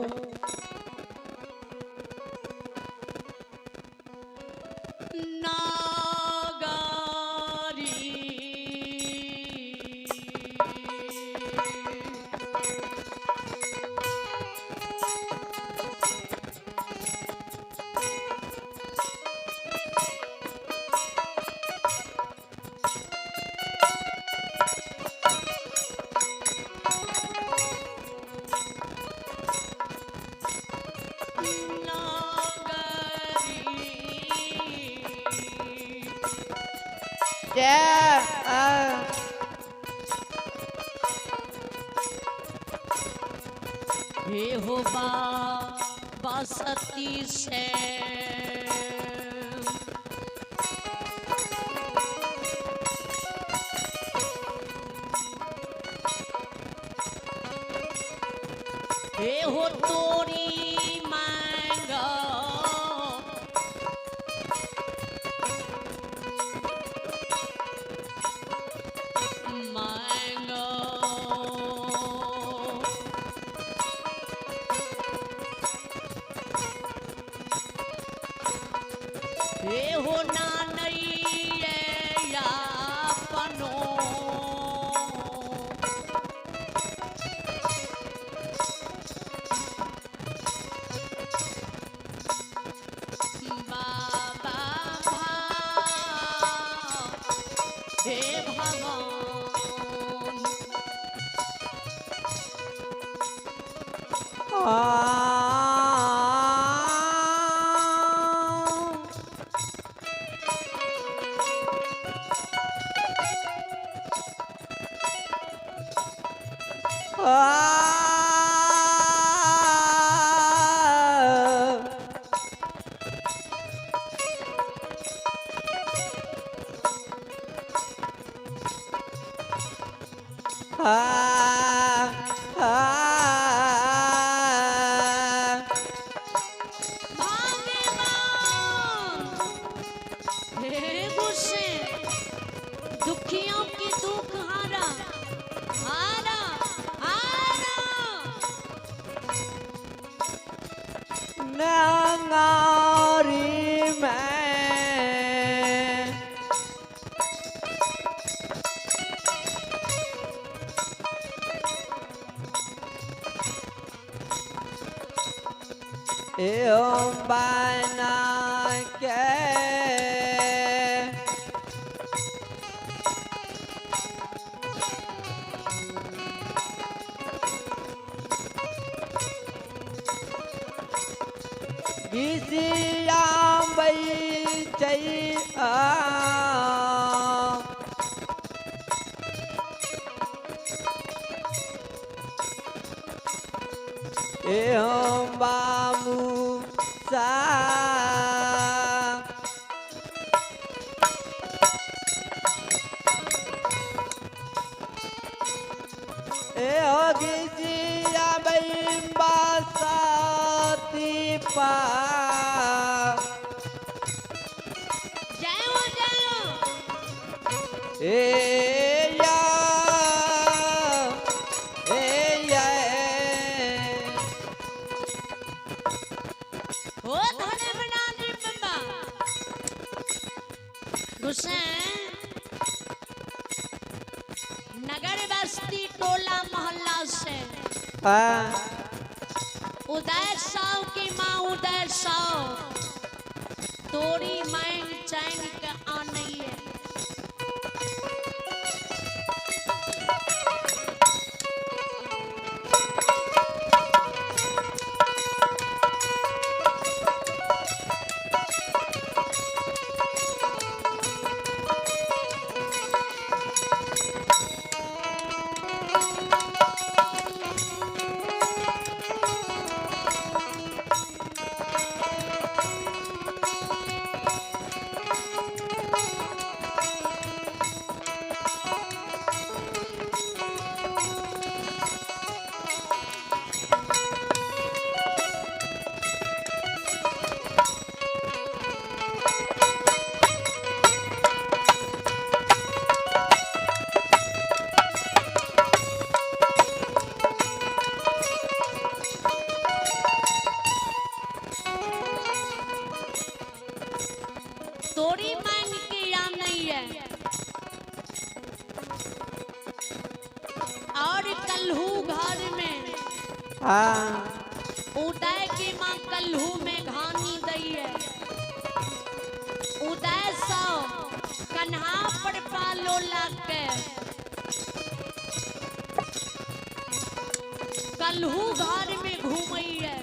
A: हे हो बासती से हे हो तोरी मांगा हे हो नानई या पनो बाबा हे भगवान दुखियों की दुख हारा हारा हारा
B: नंगारी में एवं बना के गिसियाम बैचै एवं बामू सा गिसियाम बासाती पा
A: जाओ जाओ
B: ए या ए या
A: हो धने बना दे बम्बा हुसैन नगर बस्ती टोला मोहल्ला से
B: हाँ
A: उदय साव की माँ उदय साव तोरी मैंग चैन के आने है तोरी मांग के या नहीं है और कल्हू घर में
B: हाँ
A: उदय की माँ कल्हू में घानी दई है उदय सौ कन्हा पर पालो लाके कल्हू घर में घूमई है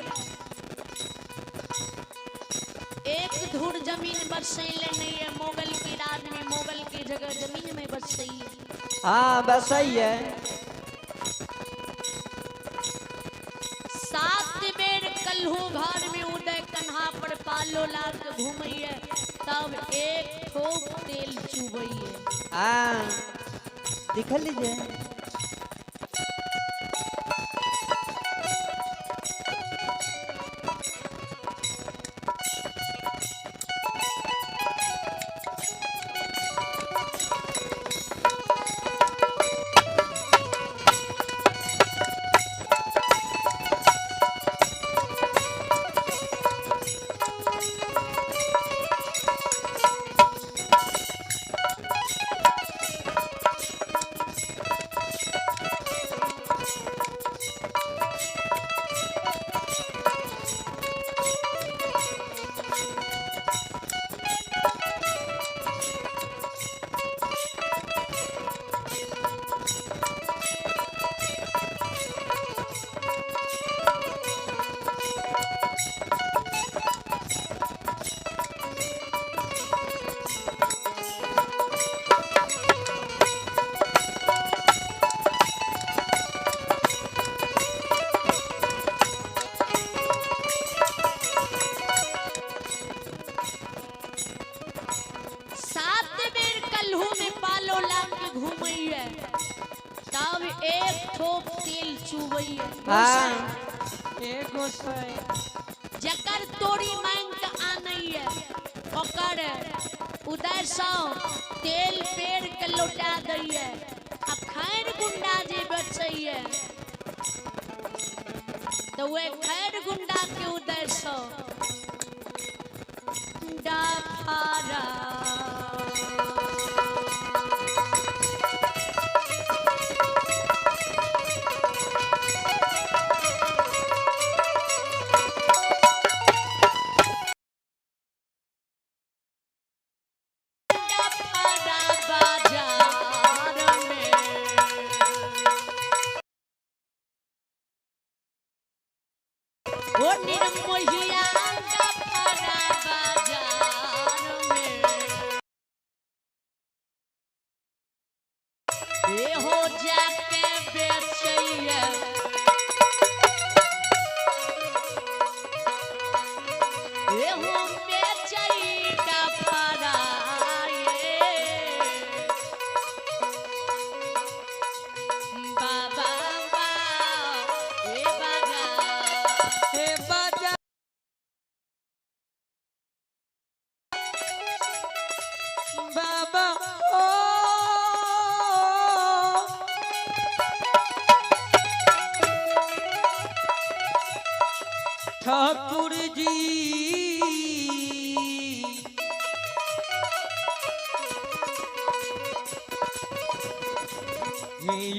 A: एक धुर जमीन बरसैले नहीं है मोगल की राज में मोगल की जगह जमीन में बरसई है
B: हाँ बस सही है
A: 7 बेर कल्हू घर में उदय कन्हा पर पालो लाग घूमई है तब एक ठोप तेल चुबई है
B: हाँ दिख लीजिए
A: चुबई
B: हाँ
C: एगो छै
A: जकर तोरी मांग के आनई है ओकर उधर सौ तेल पेड़ के लौटा दई है आ खैर गुंडा जे बचई है तो वे खैर गुंडा के उधर सौ डाफारा ओ निर्मोहिया का परा बाजार में ए हो जाके बेचैया ए हो बेचैया का परा बाबा ए बाजा
C: हे बाजा बाबा ओ ठाकुर जी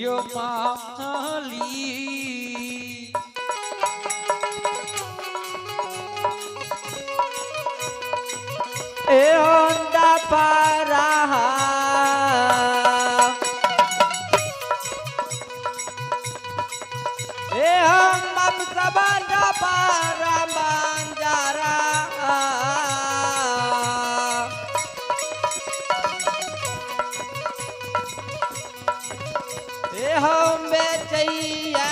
C: यो माली
B: ए होंडा पारा ए हम सबंडा पारा बंजारा ए हम बेचैया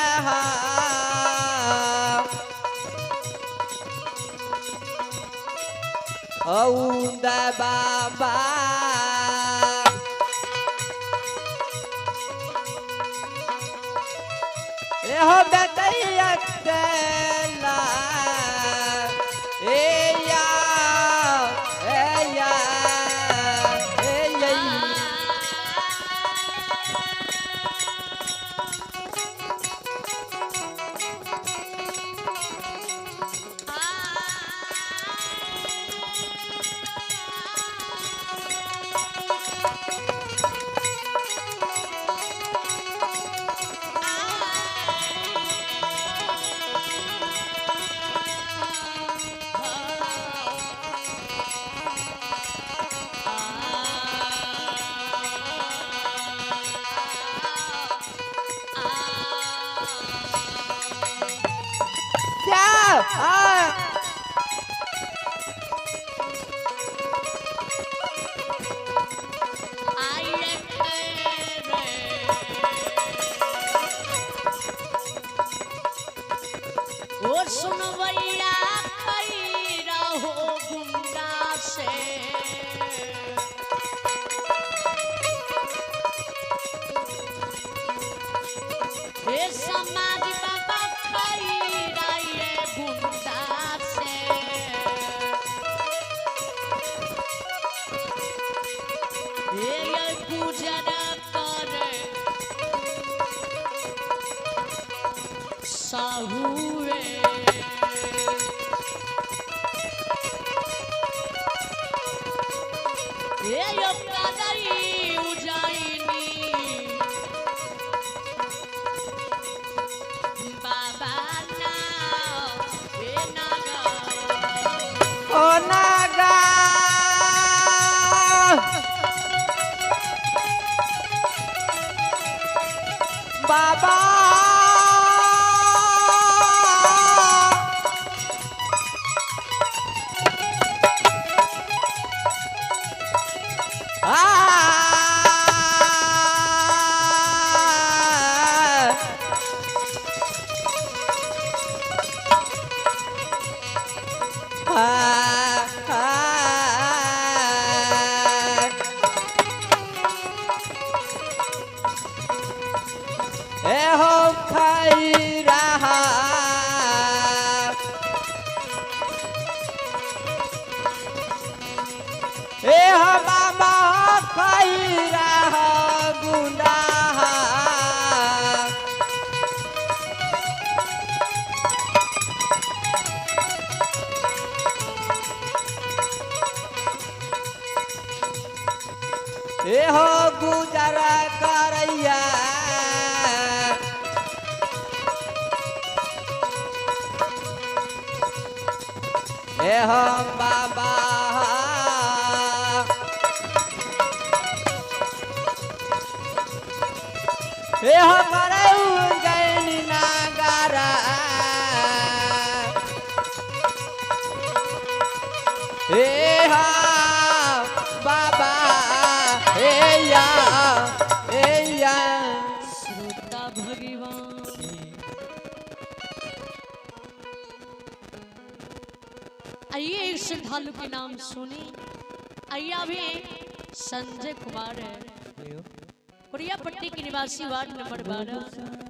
B: औंदा बाबा ए हो बेटैया तेला ए या ए या ए यई
A: ओ सुनवैया खैरा हो गुंडा से हे समाज बाबा खैरा ये गुंडा से ये गुजरा करे साहुए ये यो कादरी उजाइनी बाबा ना ए नागा
B: ओ नागा बाबा ए हो खाई रहा ए हो मामा खाई रहा गुंडा ए हो गुजरा करैया ए हो बाबा ए हो करे गैनी नागारा हा बाबा हे या हे या
A: श्रोता भगवान आइए एक श्रद्धालु के नाम सुनी। आइए अभी संजय कुमार है, प्रियापट्टी के निवासी, वार्ड नंबर 12,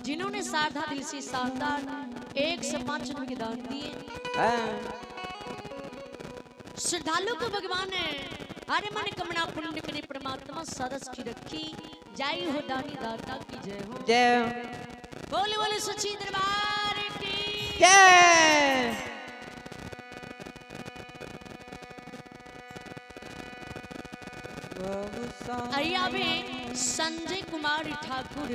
A: जिन्होंने साधा दिल से शानदार 1 से 5 रुपए के दान दिए। श्रद्धालु को भगवान है हरे मन कमना पुण्य करे परमात्मा सरस की रखी। जय हो दानी दाता की जय हो।
B: जय
A: बोले बोले सच्ची दरबार की
B: जय।
A: आइए अभी संजय कुमार ठाकुर,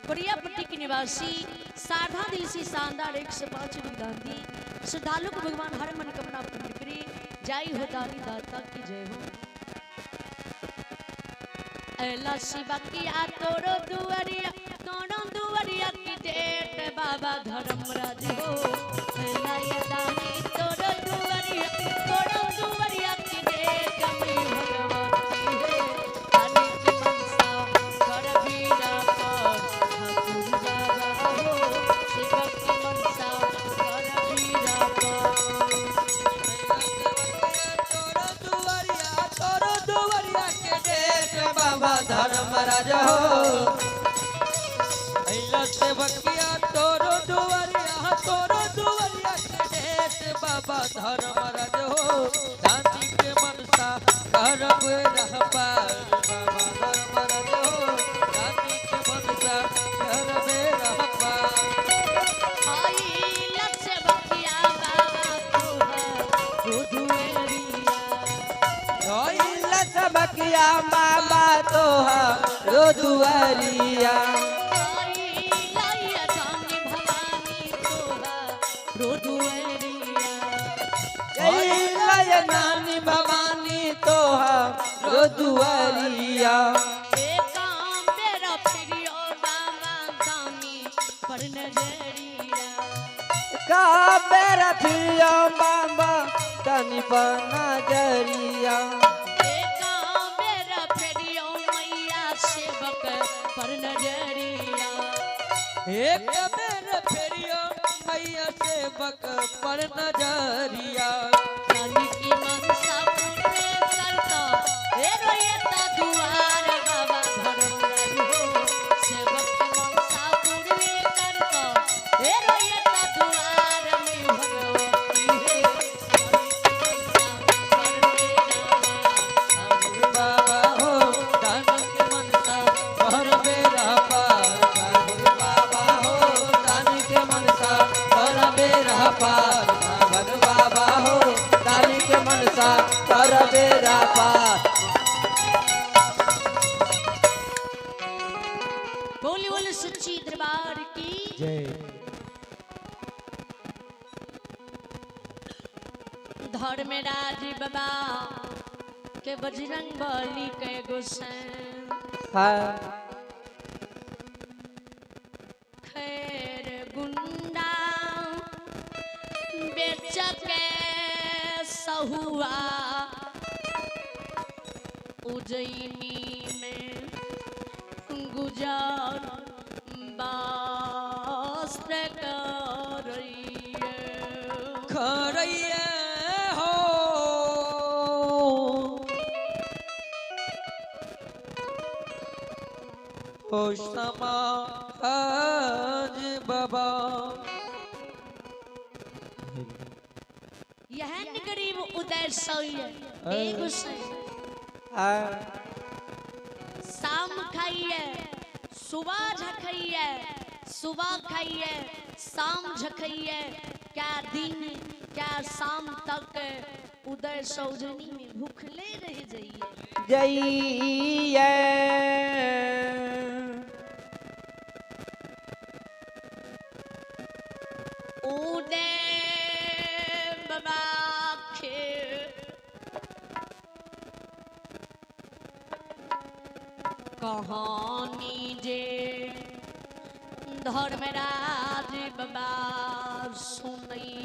A: प्रियापट्टी के निवासी, साधा दिल से शानदार 1 से 5 रुपए दान दिए। श्रद्धालु को भगवान हर मन कमना पूर्ण करे। जय हो दानी दाता की जय हो। एला शिवा की आ तोरो दुआरिया की डेट बाबा धर्मराज हो। एला ये दानी तोरो दुआरिया की डेट में भगवान की है। दानी की मनसा कर बीड़ा पर ठाकुर बाबा हो। शिवा की मनसा कर बीड़ा पर
C: तोरो दुआरिया के डेट
B: बाबा धर्मराज हो।
C: अइला से बकिया तोरो दुआरिया के डेट बाबा धर्मराज हो। शांति के मनसा करब रह पार बाबा धर्मराज हो। शांति के मनसा करब रह पार।
A: आई लक्ष्य बकिया बाबा तोहा दुधुएरिया।
B: जोइला सबकिया बाबा तोहा रो दुआरिया।
A: आई लाया जानी भवानी तोहा दुधुएरिया।
B: जोइला नानी भवानी तोहा रो दुआरिया।
A: काम मेरा प्रियो बाबा दानी पर नजरिया।
B: का बेरा फिरिया बाबा तनी पर नजरिया।
A: काम मेरा प्रियो मैया सेवक पर नजरिया।
C: एक बेर फेरियो मैया सेवक पर नजरिया।
A: दानी की मनसा पूरे करता हे रोयता दुआर बाबा धर्मराज हो। सेवक की मनसा पूरे करता हे रोयता दुआर में भगवती है।
C: बाबा हो दान के मनसा भर बेरा पार।
B: बाबा हो दानी के मनसा कर बेरा पार। भग बाबा हो दानी के मनसा कर बेरा पार।
A: बोली बोली सच्ची दरबार की
B: जय।
A: धर्मराज बाबा के बजरंग बली के गोसैन।
B: हाँ
A: खैर गुंडा बेच के सहुआ उज्जैनी में गुजार वस्त्र करइए।
C: खरैया हो समाज बाबा।
A: यह गरीब उदय सौय एक
B: हाँ
A: शाम खाइए सुबह झखइए, सुबह खाइए शाम झखइए। क्या दिन क्या शाम तक उदय सौजनी में भूखले रह जाइए।
B: जय
A: उदय बाबा के कहानी जे धर्मराज बाबा सुनई।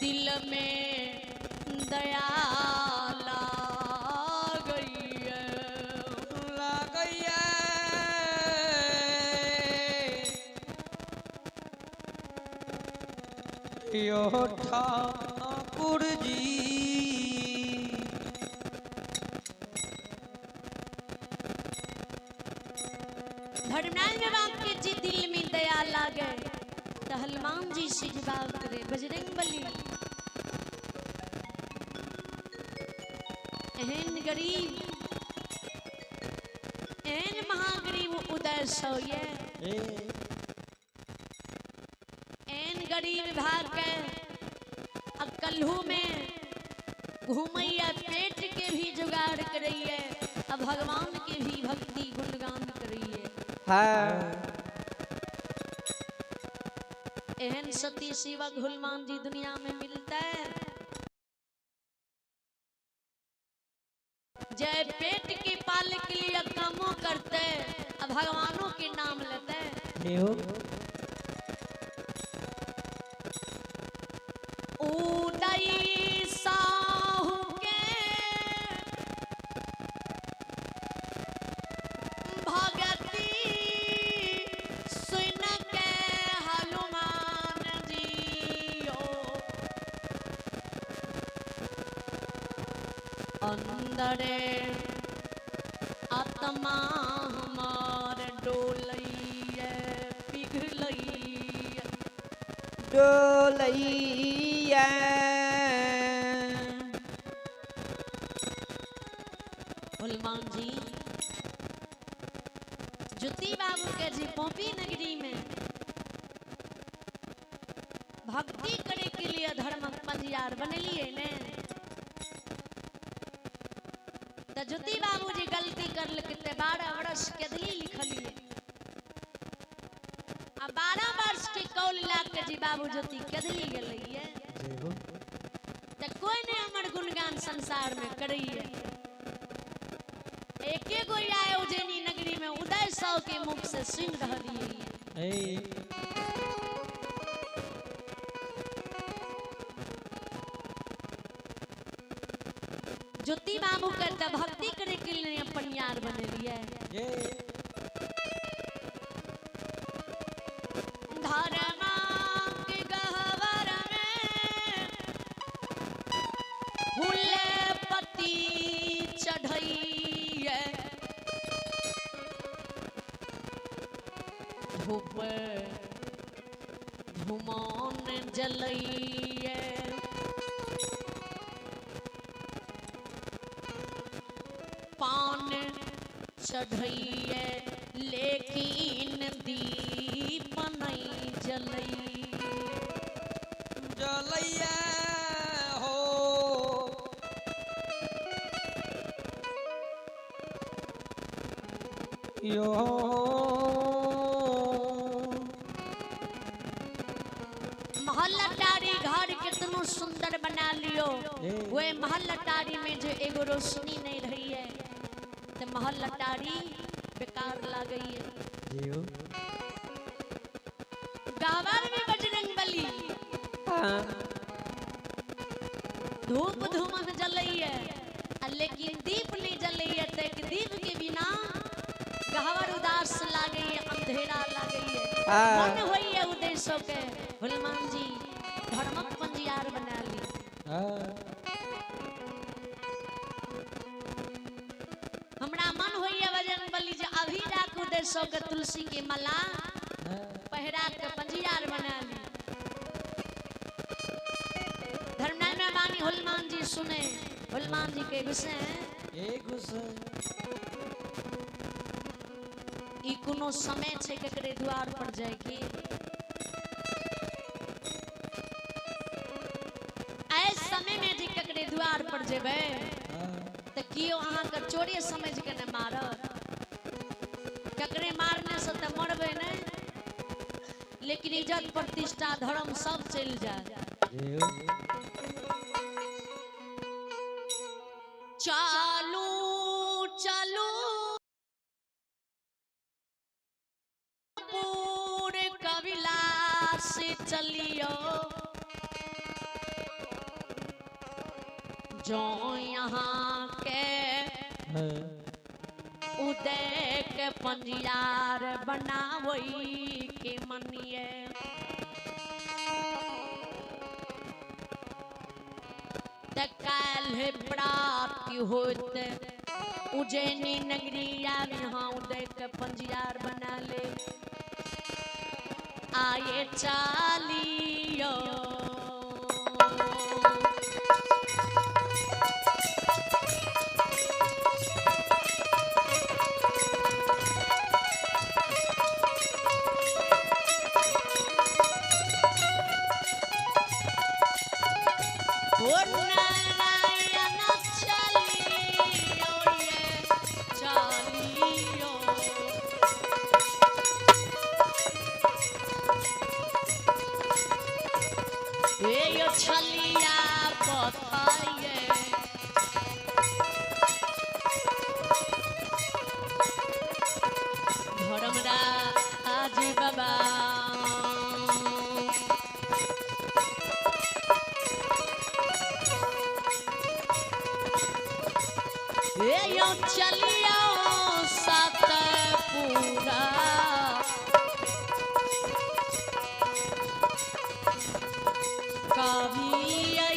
A: दिल में दया ला गई है।
C: यो ठाकुर जी
A: धर्मराज में बाप के जी दिल में दया लागे तो हनुमान जी से जवाब करे बजरंग बली एहन गरीब एहन महागरीब उदय सोये एहन गरीब भाग के अकल्हू में घूमैया पेट के भी जुगाड़ करैये अब भगवान के भी भक्ति गुणगान करैये। एहन सती शिवक हनुमान जी दुनिया में मिलता है जय पेट के पाल के लिए कामों करते अब भगवानों के नाम लेते उदय साहू के भगती सुन के हनुमान जी अंदरे आत्मा हमार डोलैया पिघलैया
B: डोलैया
A: हनुमान जी ज्योति बाबू के जी पोपी नगरी में भक्ति करे के लिए धर्म पंजियार बनलिए ने तो ज्योति बाबू जी गलती कर लिखते 12 वर्ष के दिली लिखलिए आ 12 वर्ष के कौल लाग के जी बाबू ज्योति कदली गलिए तो कोई ने हमर गुणगान संसार में करिए एके गो आए उज्जैनी नगरी में उदय सौ के मुख से सुन रही ज्योति बाबू करता भक्ति करे के लिए अपन यार बने लिए धर्मा के गहवर में फूले पत्ती चढ़ई धूप धुमान जलई पान चढ़ैये लेकिन दीप नहीं जलई
C: जलैया हो यो
A: महल अटारी घर कितनो सुंदर बना लियो वे महल अटारी में जो एगो रोशनी नहीं रही है तो महल अटारी बेकार ला गई है। गावर में बजरंग बली धूप धूमन जलई है लेकिन दीप नहीं जलई है तो एक दीप के बिना गहवर उदास लागे अंधेरा लागे मन होई है उद्देश्य के हनुमान जी धर्मक पंजियार बना ली हमरा मन होई है बजरंग बली जे अभी राख उद्देश्य के तुलसी के माला पहरा के पंजियार बना ली। धर्मनाथ में बानी हनुमान जी सुने हनुमान जी के गुस्से ई कोनो समय छे केकरे द्वार पर जाए की ऐ समय में जी केकरे द्वार पर जेबे त कियो अहाँ के चोरी समझ के न मारत केकरे मारने से त मरबे न लेकिन इज्जत प्रतिष्ठा धर्म सब चल जाए। चालू चालू पूरे कविलास चलियो जो यहाँ के उदय के पंजियार बनावई के मनिए काल प्राप्ति होत उज्जैनी नगरिया यहाँ उदय के पंजियार बना ले आए चालियो छलिया पथाये धर्मराज बाबा यो चलिया सतपुरा कविला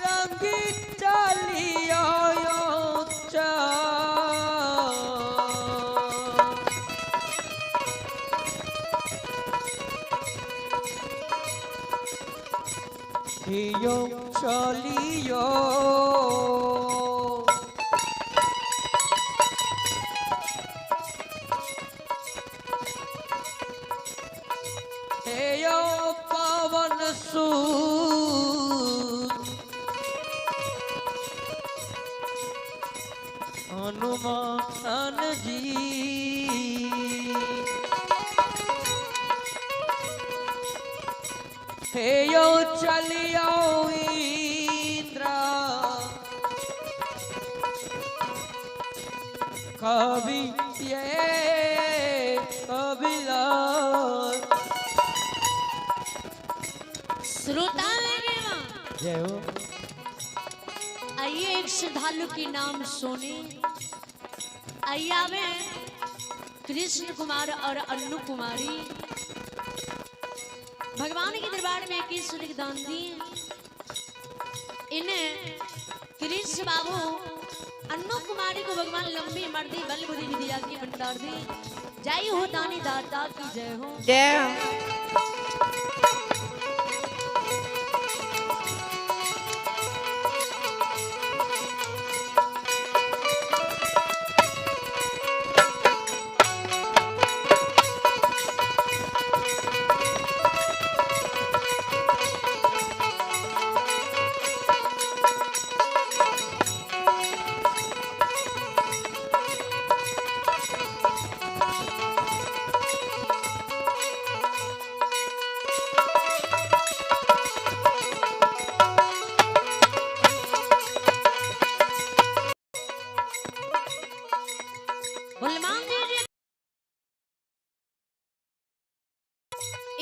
C: रंगी चलिया चलियो पवन हनुमान जी हे यो चलियो इंद्र कवि ये कविला
A: श्रोता
C: जय हो।
A: आइए एक श्रद्धालु की नाम सोने आइया में कृष्ण कुमार और अन्नू कुमारी भगवान के दरबार में 21 सूर्य दान दिए। इन्हें कृष्ण बाबू अन्नू कुमारी को भगवान लंबी मर्दी बल बुद्धि विद्या की भंडार दी। जय हो दानी दाता की जय हो।
B: जय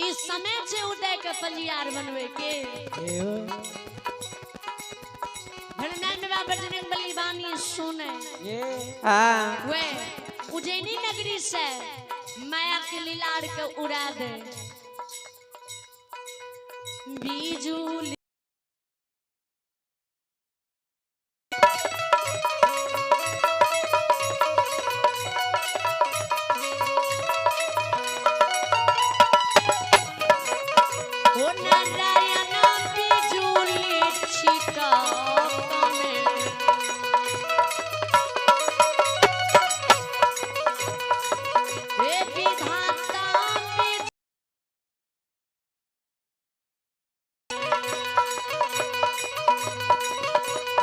A: इस समय से उदय के पंजियार बनवे के बली बानी सुने वे उज्जैनी नगरी से माया के लीलार के उड़ा दे बीजू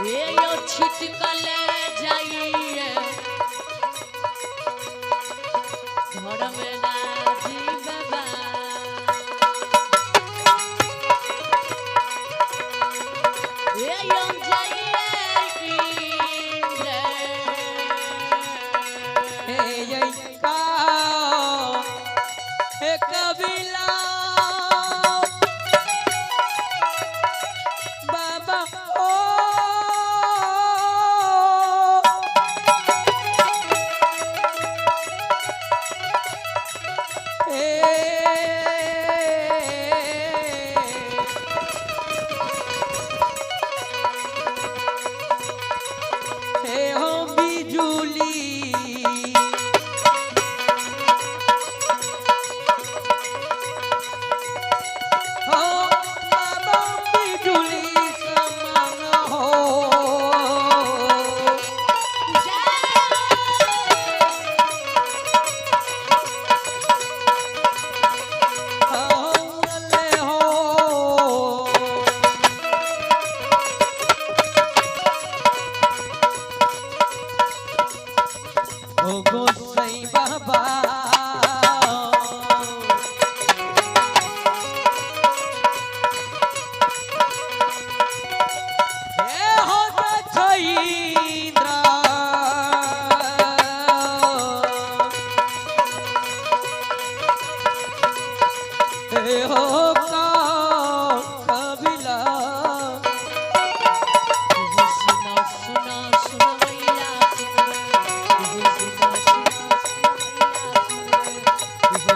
A: ए यो छिटकले जाइए घर में राजी बाबा ए यो जाइए इंद्र
C: कबीला बाबा ओ हे हो बिजुली हो बाबा बिजुली समान हो ले हो ओ गोसाई बाबा हे हो छईंद्रा हे हो का कबीला
A: सुनो सुनो सुनो भैया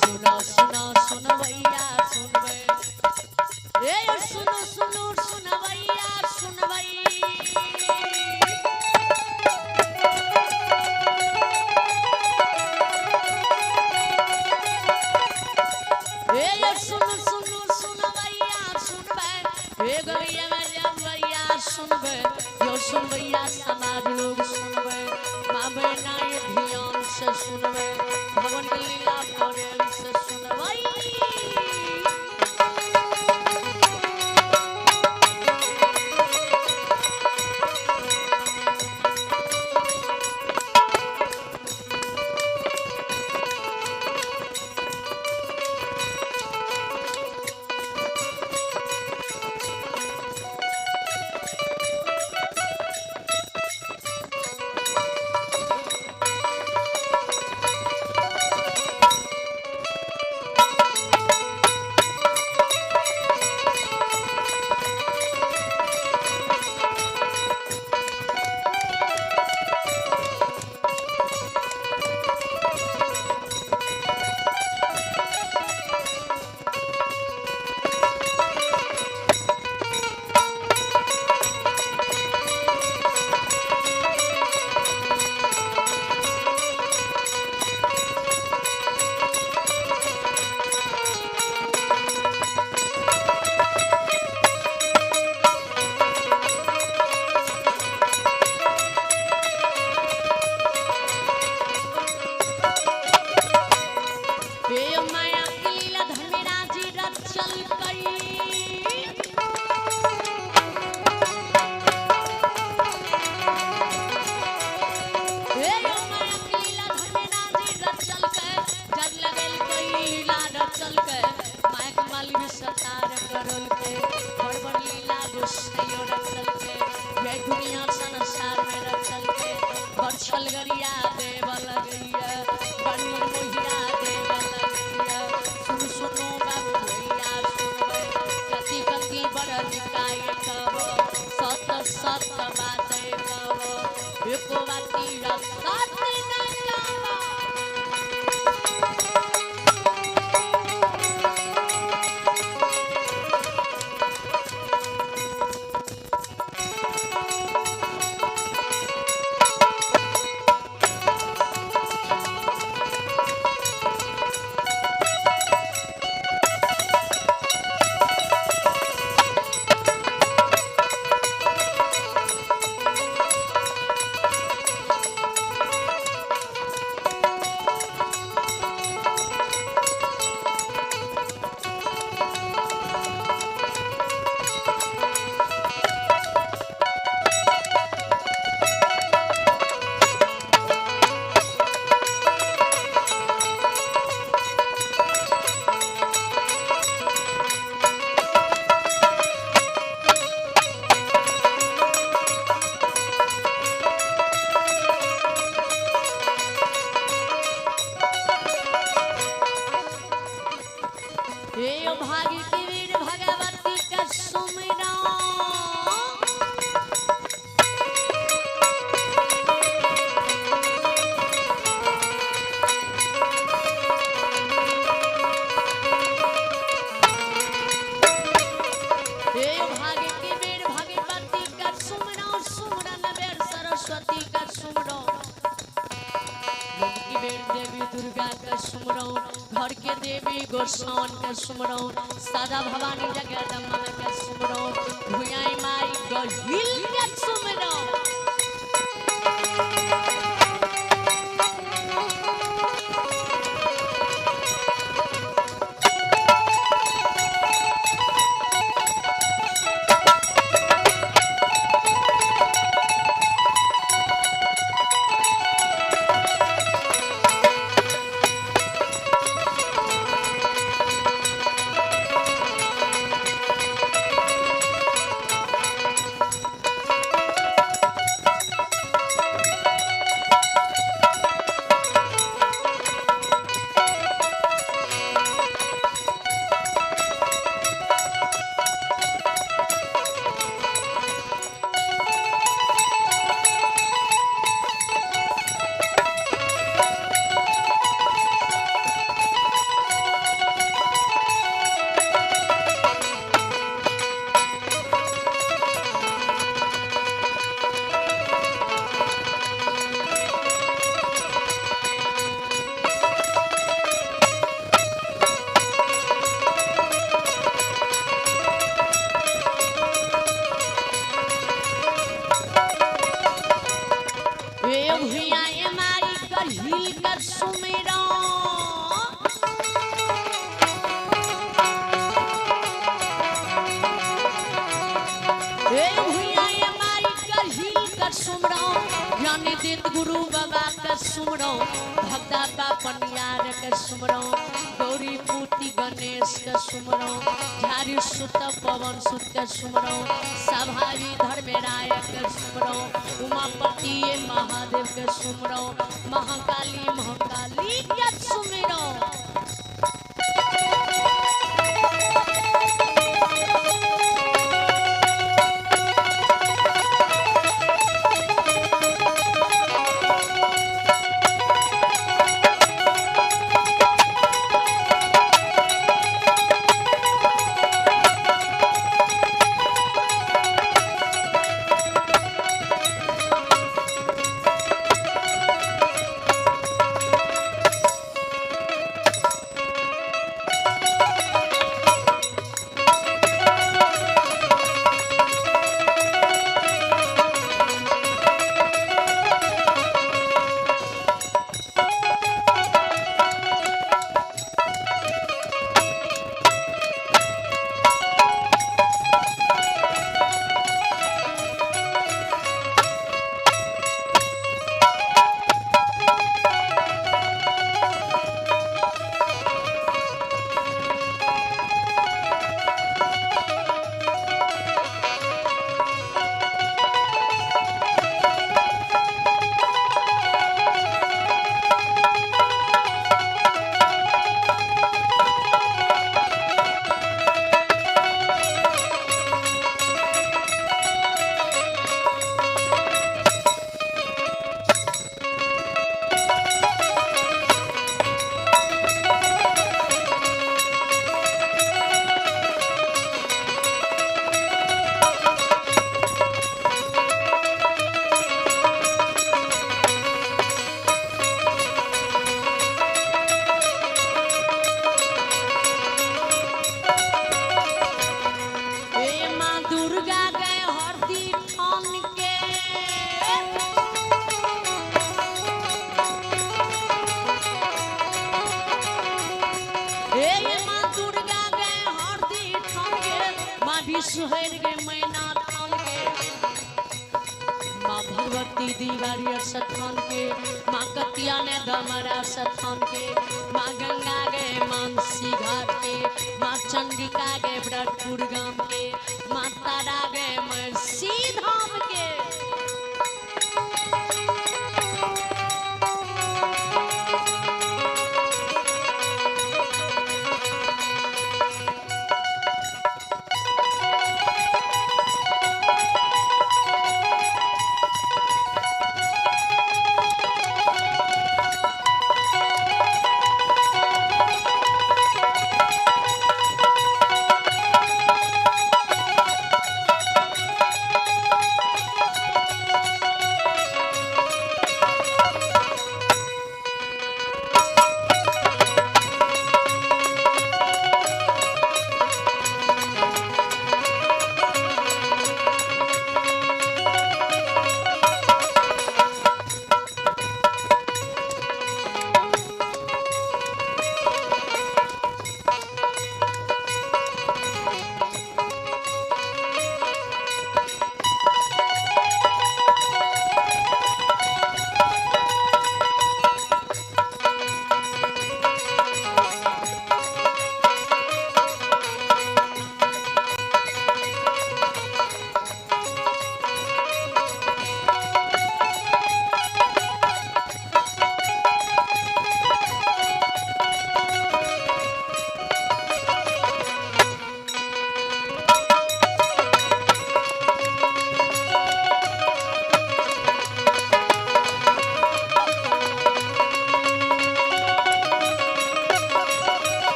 A: सुनो सुनो सुनो भैया सुन ए सुनो सुनो सुनो भैया सुन ए सुनो सुनो सुनो भैया सुन ए गैया में भैया सुन यो सुन भैया समाज लोग सुन माँ बहना ये ध्यान से सुन भगवान की लीला प्रेम से सुन छलगरिया देव लगैया बड़ी मोहिया देव लगैया सुन सुनो बाबू भैया सुनबे कति कति बड़ निकाय कब सत सत बाते कब एको बाती रसत न जावा गोसाउन के सुमरो सादा भवानी जगदम्बा के सुमरो भुयाई माई गहिल के सुमरो गुरु बाबा का सुमरो भक्ता बापनियार का सुमरो गौरी पूती गणेश का सुमरो झारी सुत पवन सुत का सुमरो सभारी धर्मराय का सुमरो उमापति महादेव का सुमरो महाकाली महाकाली का सुमरो सुहर गे मैना थान के माँ भगवती दीवारी सथान के माँ कतिया ने दमरा सथान के माँ गंगा गे मानसी घाट के माँ चंडिका गे ब्रजपुर गाम के माँ तारा गे मरसी धाम के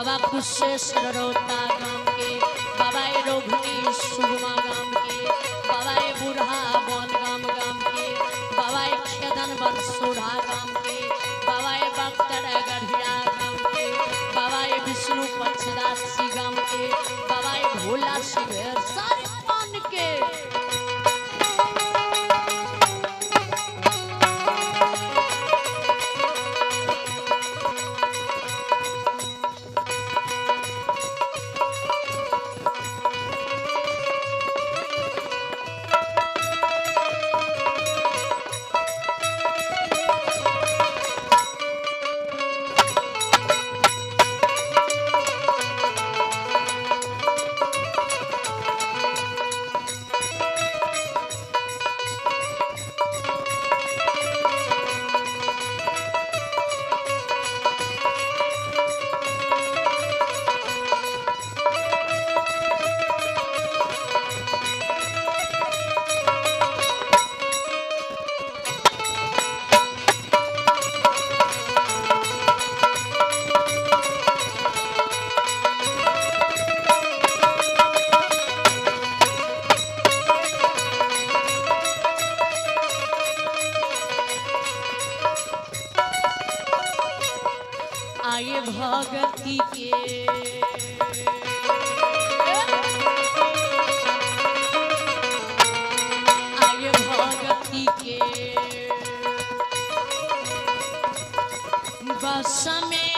A: बाबा कुशेश्वर रोता गाम के, बाबा ए रोघनी सुगमा गाम के, बाबा ए बूढ़ा बन गाम के, बाबा ए खेदन बरसोड़ा गाम के, बाबा ए बख्तर गढ़िया गाम के, बाबा ए विष्णु पक्षदासी गाम के, बाबा ए भोला शिवेर सारे पान के। आए भगती के आए भगती के बस में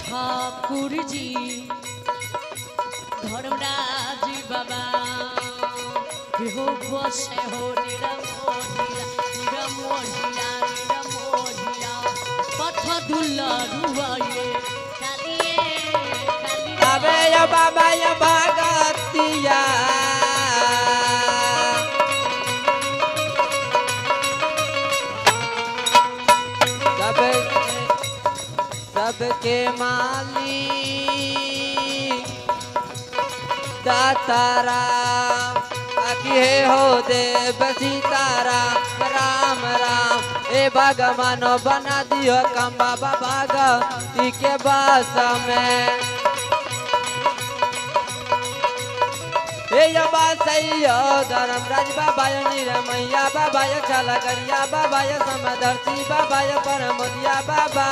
A: ठाकुर जी धर्मराज बाबा हो बसे हो पथ दुल्लरुआए
B: अबे या बाबा या भगतिया सबके मालिक दातारा आगे हो देव सीताराम राम राम ए भगवान बना दियो कम बाबा भगती के बस में ए सैयो धर्मराज बाबा निरमैया बाबा छलगरिया बाबा समदर्शी बाबा परमोदिया बाबा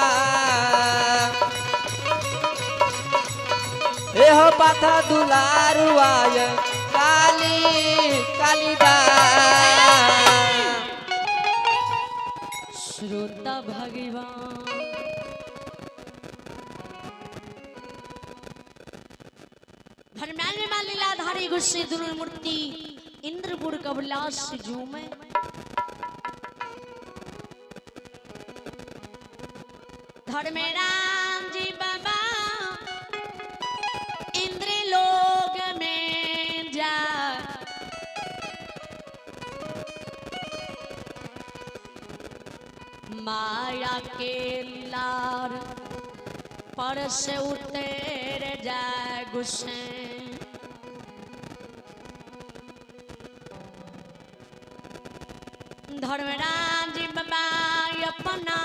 B: ए हो पाथा दुलारुआय काली कालिदास
A: श्रोता भगवान धर्मराज में लीलाधारी गुस्से दुर्ल मूर्ति इंद्रपुर कबलास झूमे धर्मराज जी बाबा इंद्र लोग में जा माया के लार पर से उतर जाए गुस्से धर्मराज बाबा अपना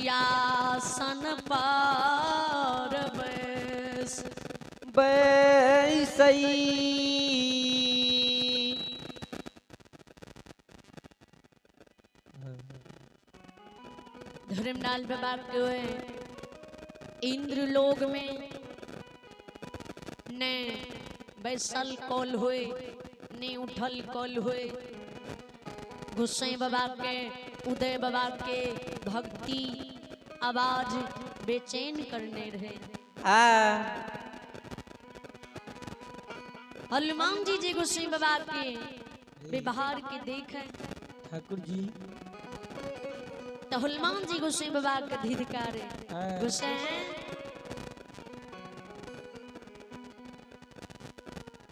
A: यासन पर
B: बैसई
A: धर्मलाल बाबा के इंद्र लोग में ने बैसल कॉल हुए ने उठल कॉल हुए गुस्से बाबा के उदय बाबा के भक्ति आवाज बेचैन करने रहे हनुमान जी जी गुस्से बाबा के व्यवहार के देखे
C: ठाकुर जी
A: तो हनुमान जी गुस्से बाबा के धिदकारे गुस्से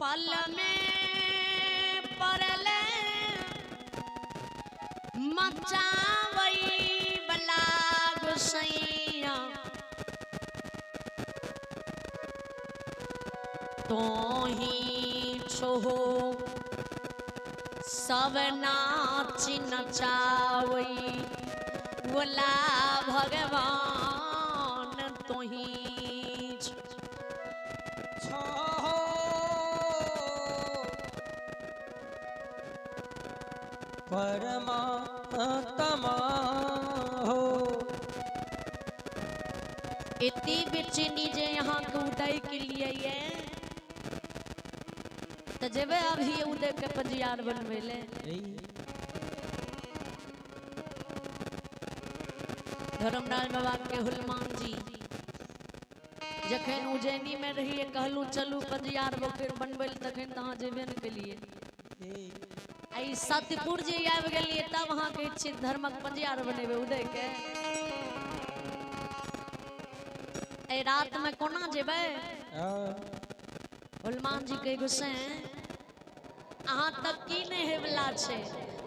A: पल में परले मचावई बला गुस्सैया तो ही छो सब नाच नचावई बोला भगवान तोही
C: परमात्मा हो।
A: इतनी बेचैनी जे यहाँ के उदय के लिए ये तो जेबे अभी उदय के पंजियार बनवे ले। धर्मराज बाबा के हनुमान जी जखन उज्जैनी में रहिए कहलू चलू पंजियार बनवे तखन तहाँ जेबे न के लिए आई सतपुर जे आबि गेलिए तब वहां के इच्छित धर्मक पंजियार बनेबे उदय के ए रात में कोना जेबे हनुमान जी के गुस्से अहाँ तक की नहीं हेवला छे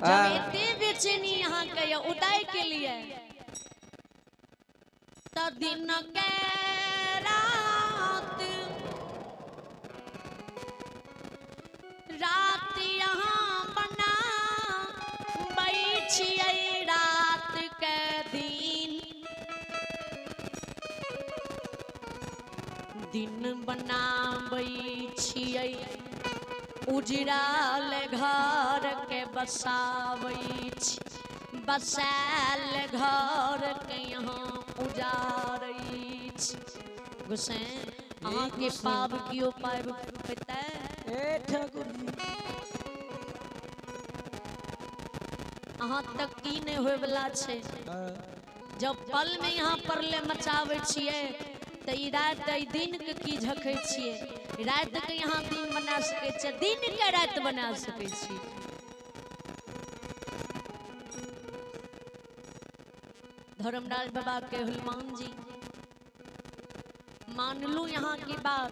A: जब एते बेचैनी यहाँ के उदय के लिए त दिन के रात यहाँ बना बैठिए रात के दिन बना बैठिए उजराल घर के बसाल घर के यहाँ उजारई गुस्सें अहाँ के पाप कियो पाप पता अहाँ तक की नहीं होय वाला छे जब पल में यहाँ पर ले मचावे छिए त ई रात ई दिन के की झखै छिए रात के यहाँ दिन बना सके छे दिन के रात बना सके छी धर्मराज बाबा के हनुमान जी मान लू यहाँ की बात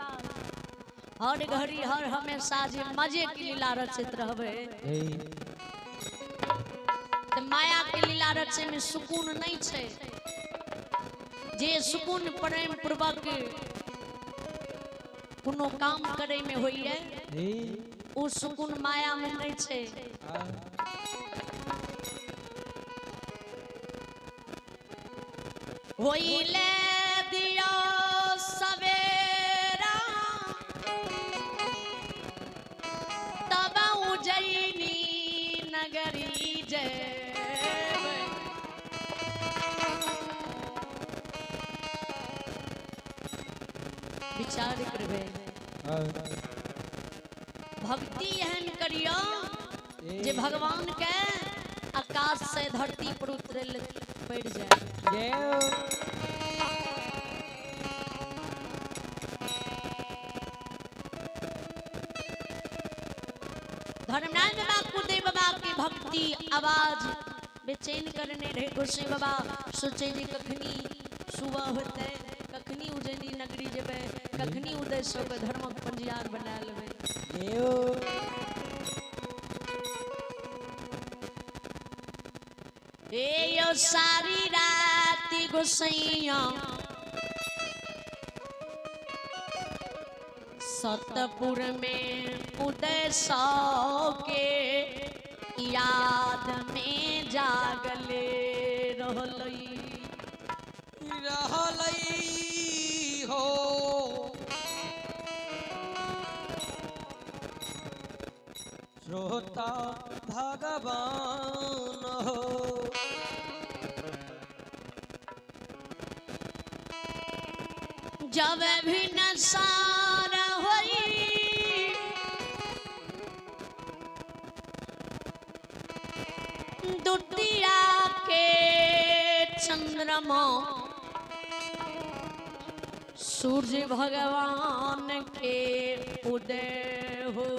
A: हर घड़ी हर हमेशा जे मजे की लीला रचित रहबे तो माया के लीला रचे में सुकून नहीं छे जे सुकून प्रेम पूर्वक कोनो काम करे में होइए वो सुकून माया में नहीं छे होइले दिया सवेरा तब उज्जैनी नगरी जेबै विचार करबे भक्ति एहन करियो जे भगवान के आकाश से धरती पर उतरल पड़ जाए धर्मराज बाबा कुलदेव बाबा की भक्ति आवाज बेचैन करने रहे गोसाई बाबा सोचे जी कखनी सुबह होते कखनी उज्जैनी नगरी जेबे कखनी उदय सो के धर्मक पंजियार बना लेबे ए यो सारी रात गोसैया सतपुर में उदय सौ के याद में जागले रहलई
C: हो श्रोता भगवान हो
A: जब भी नसार होई दुतिया के चंद्रमा सूर्य भगवान के उदय हो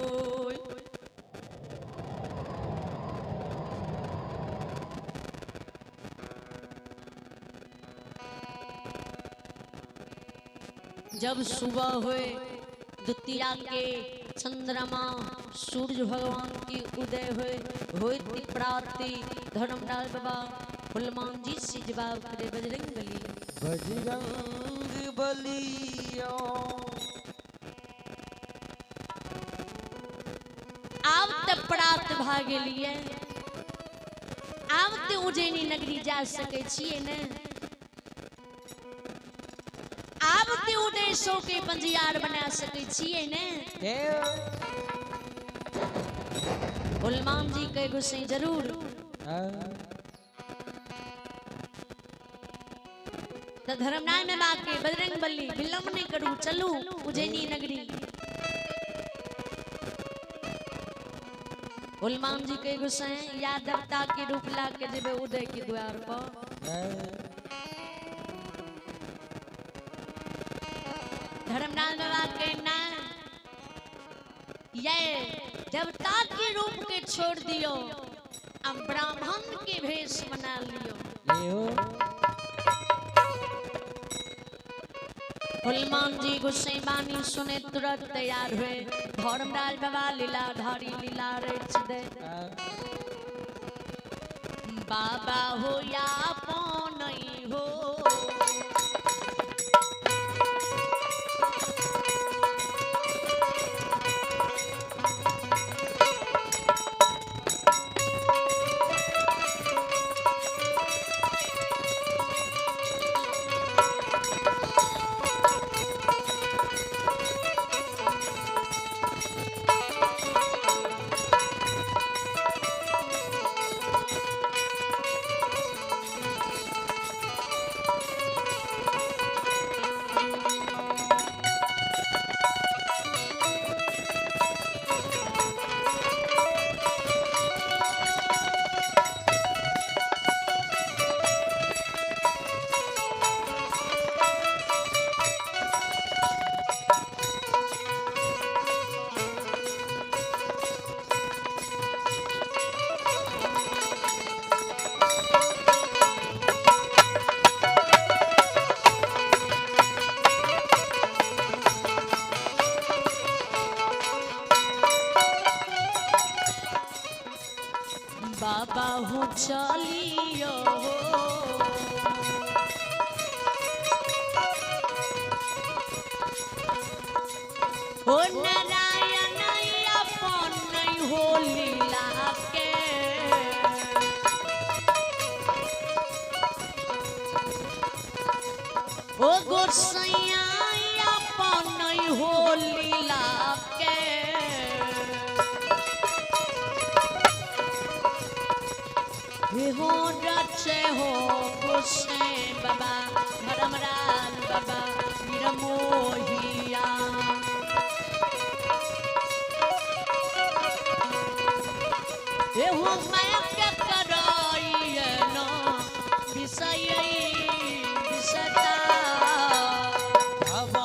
A: जब सुबह हुए द्वितीया के चंद्रमा सूर्य भगवान की उदय हुए प्राप्ति धर्मराज बाबा हनुमान जी से जवाब करे बजरंग बली आ आब त प्रात भ गेलिए, आब ते उज्जैनी नगरी जा सके छिए ने, आब ते उदेशो के पंजियार बना सके छिए ने। हनुमान जी के गुस्से जरूर तो धर्मनाय में बाके बजरंग बली विलंब नहीं करू, चलू उज्जैनी नगरी। हनुमान जी के गुस्से या देवता के रूप ला के जेबे उदय के द्वार पर। धर्मनाय में बाके ना ये देवता के रूप के छोड़ दियो, अब ब्राह्मण के भेष बना लियो। हनुमान जी गुस्से बानी सुने तुरंत तैयार हुए, धर्मराज बाबा लीला धारी लीला रच दे। बाबा हो या नहीं हो, बाबा हो चलियो हो नारायण अपन नहीं हो लीला के, ओ गोसैया अपन नहीं हो लीला के। हो रचे हो गुस्से बाबा धर्मराज बाबा निरमोहिया, हो माया के कराइए न विषय विषता।
C: अब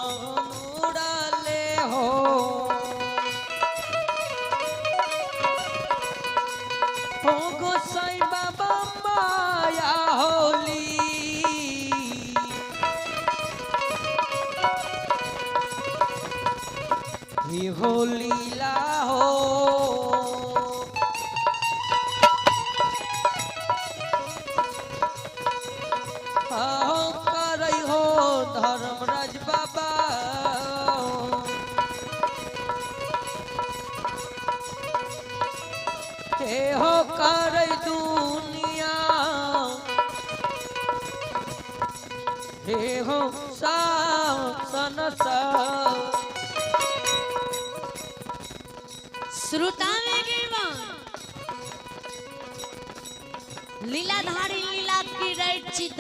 C: उड़ाले हो गोसाई बाबा माया होली, ये होली ला हो करई हो धर्मराज बाबा। हे हो करई दुनिया, हे हो सन
A: श्रोता में लीलाधारी लीला की रचित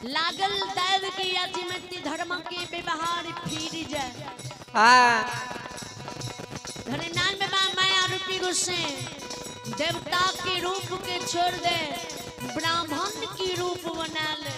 A: लागल दैव की अजिमती धर्म के व्यवहार फिर जाए। धरनाल में माया रूपी गुस्से देवता के रूप के छोड़ दे, ब्राह्मण की रूप बना ले।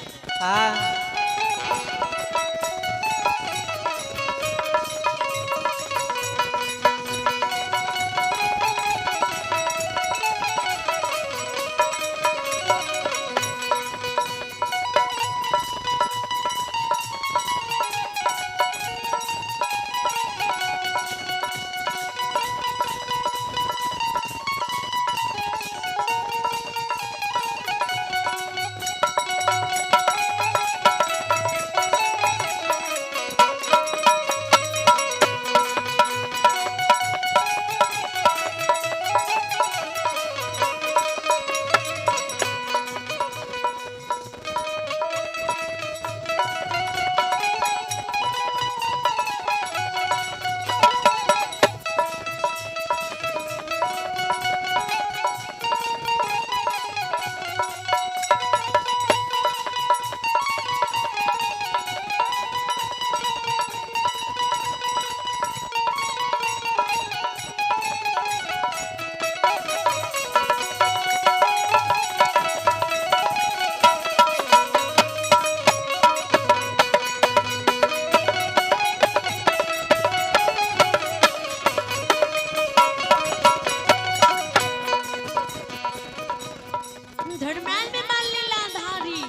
A: धर्मराज में मान लीलाधारी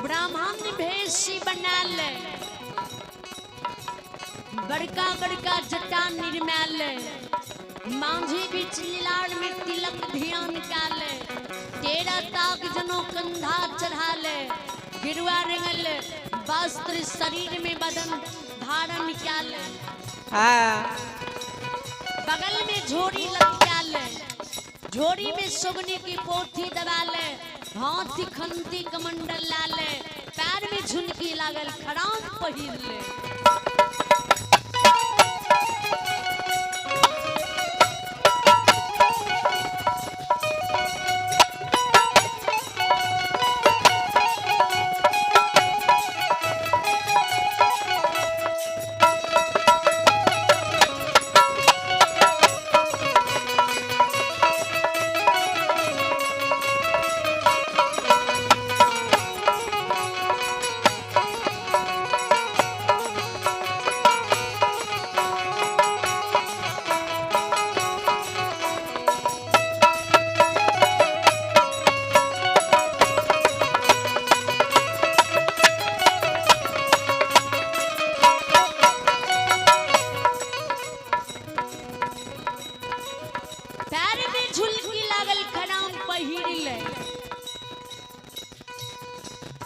A: ब्राह्मण भेष बना ले, बड़का बड़का जटा निर्मैल, मांझी बीच लीलाड़ में तिलक ध्यान काले, तेरा ताक जनो कंधा चढ़ा ले, गिरुआ रंगल वस्त्र शरीर में बदन धारण काले,
B: हाँ
A: बगल में झोरी लटका ले, झोरी में सुगनी की पोथी दबा ले, हाथी खंती कमंडल लाले, पैर में झुनकी लागल खड़ाम पहिर ले।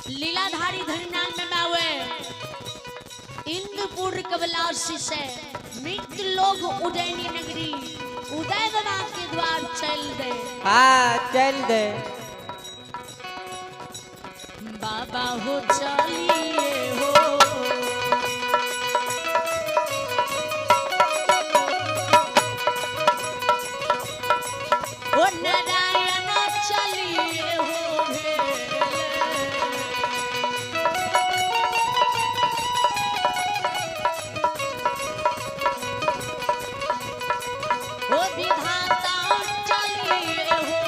A: लीलाधारी धरनाल में बावे इंद्रपुर कबलासी से मृत लोग उदयनी नगरी उदय बाबा के द्वार चल दे।
B: हाँ चल दे
A: बाबा हो चलिए हो ओ नारायण चलिए हो ओ विधाता चलिए हो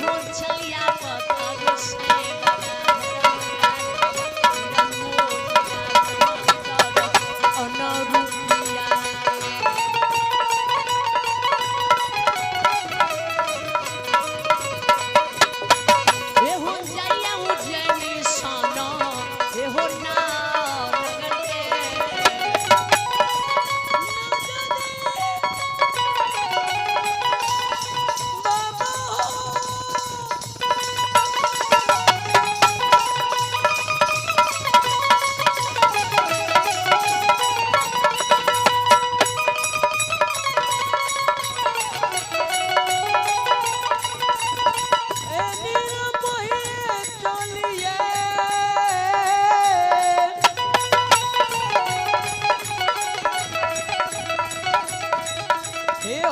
A: हो चलिया पतर से अनरूपिया हो जया उज्जैनी सोना हो ना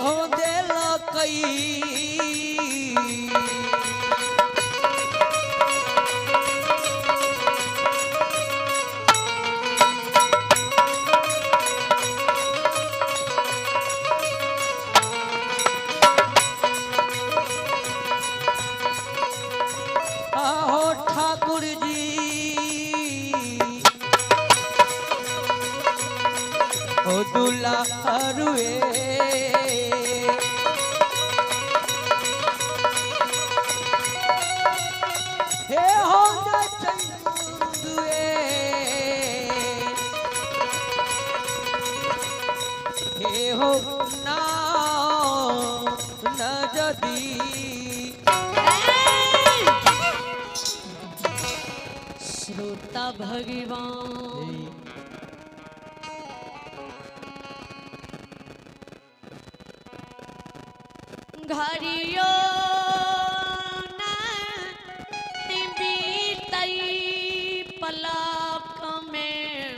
C: हो दिल कई आहो ठाकुर जी ओ दुलारुए हे हो चंदुए हे हो ना न जदी
A: श्रोता भगवान घरियो ना बीतई पलक में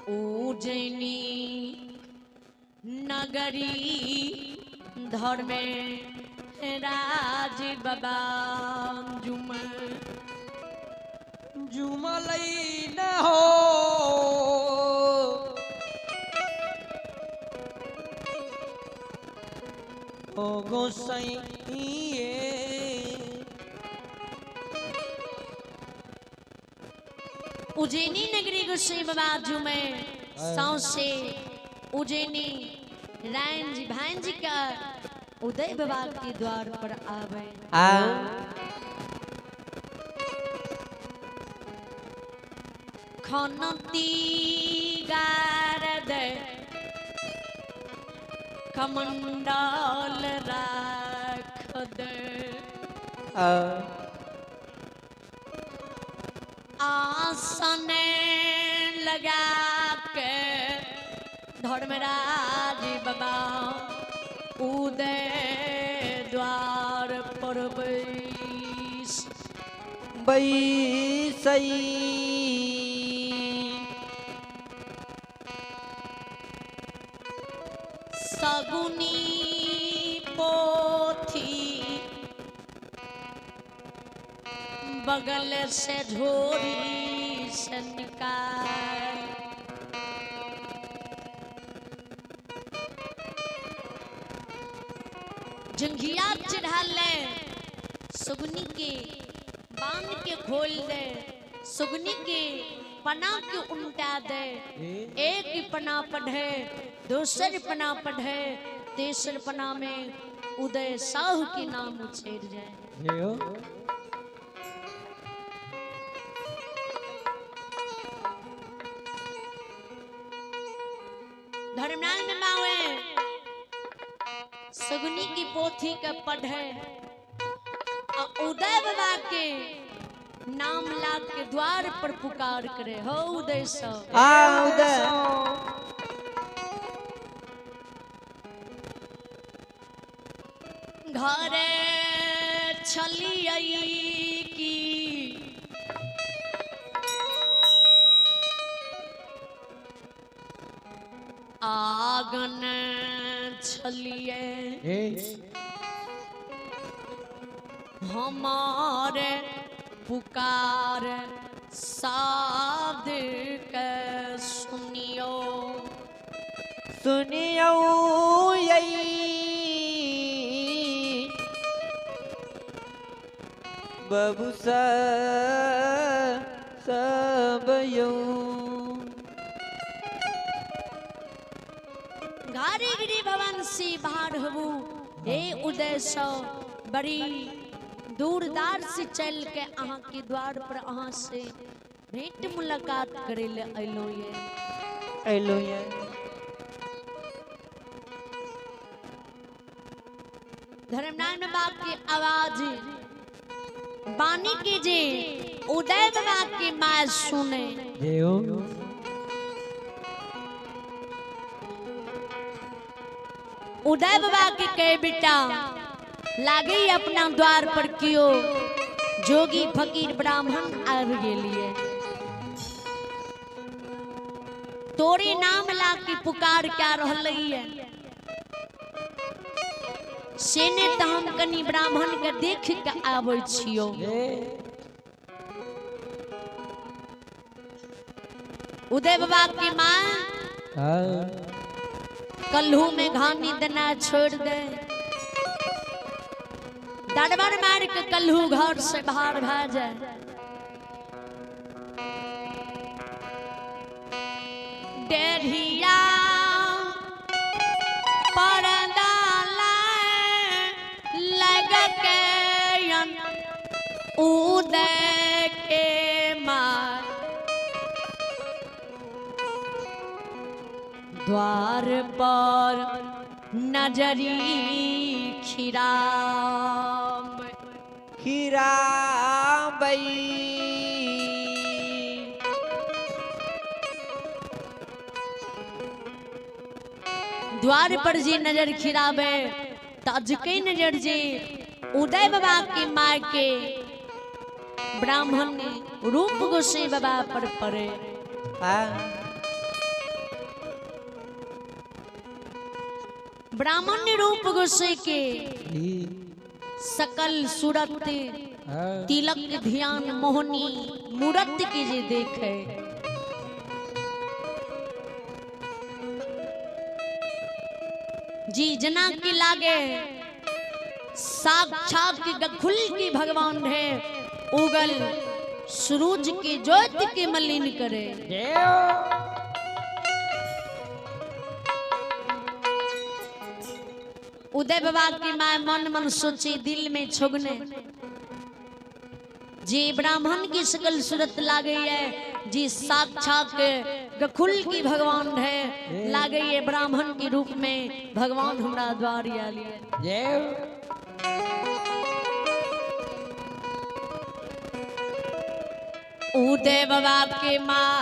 A: उज्जैनी नगरी धर्मे राज बाबा जुम
C: जुमलई न हो ओ गोसाइए
A: उज्जैनी नगरी गोसाई बाबा में सौसे उज्जैनी रायन जी भान जी का उदय बाबा के द्वार पर आवे। खनती गारद कमंडल राख दे आसन लगा के धर्मराज बाबा उदय द्वार पर
B: बैसई
A: सगुनी पोथी बगल से झोरी से निकाल जंघिया चढ़ा ले सुगनी के बांध के खोल दे सुगनी के पना के उल्टा दे एक ही पना पढ़े दूसर पना पढ़े तेसर पना में उदय साहू के नाम उछेर जाए। धर्मनाल में मावे सगुनी की पोथी का पढ़े और उदय बाबा के नाम ला के द्वार पर पुकार करे हो उदय सब
B: उदय
A: घरे छलिए की आगन छलिए हमारे पुकार साध के सुनियो
B: सुनियो यही बबू सब
A: घारी गिरी भवन से बाहर हबू हे उदय सौ बड़ी दूरदार से चल के अहाँ के द्वार पर अहाँ से भेंट मुलाकात करे ले अलो ये धर्मनारायण बाबा की आवाज बानी की जे उदय बाबा की माँ सुने उदय बाबा के कहे बेटा लागे अपना द्वार पर कियो जोगी फकीर ब्राह्मण आब गेलिए तोरे नाम ला के पुकार क्या रहलिए सेने त हम कनी ब्राह्मण के देख के आबै छियो उदय बाबा की माँ कल्हू में घानी देना छोड़ दे दरबार मार के कल्हू घर से बाहर भाग जाए डेढ़िया पर्दा लग के उदय के मार द्वार पर नजरी
B: खीरा बई
A: द्वार पर जी नजर खिराबे तज के नजर जी उदय बाबा के माँ के ब्राह्मण ने रूप गोसाई बाबा पर पड़े ब्राह्मण ने रूप गोसाई के सकल सूरत तिलक ध्यान मोहनी मूरत के जे देखे जी जना की लागे साक्षात की खुल की भगवान है उगल सूरज के ज्योति के मलिन करे। उदय बाबा की माय मन मन सोची दिल में छुगने, जी ब्राह्मण की सकल सूरत लागे है, जी साक्षात गकुल की भगवान है, लागे ये ब्राह्मण के रूप में भगवान हमरा द्वार आलिए। उदय बाबा के माँ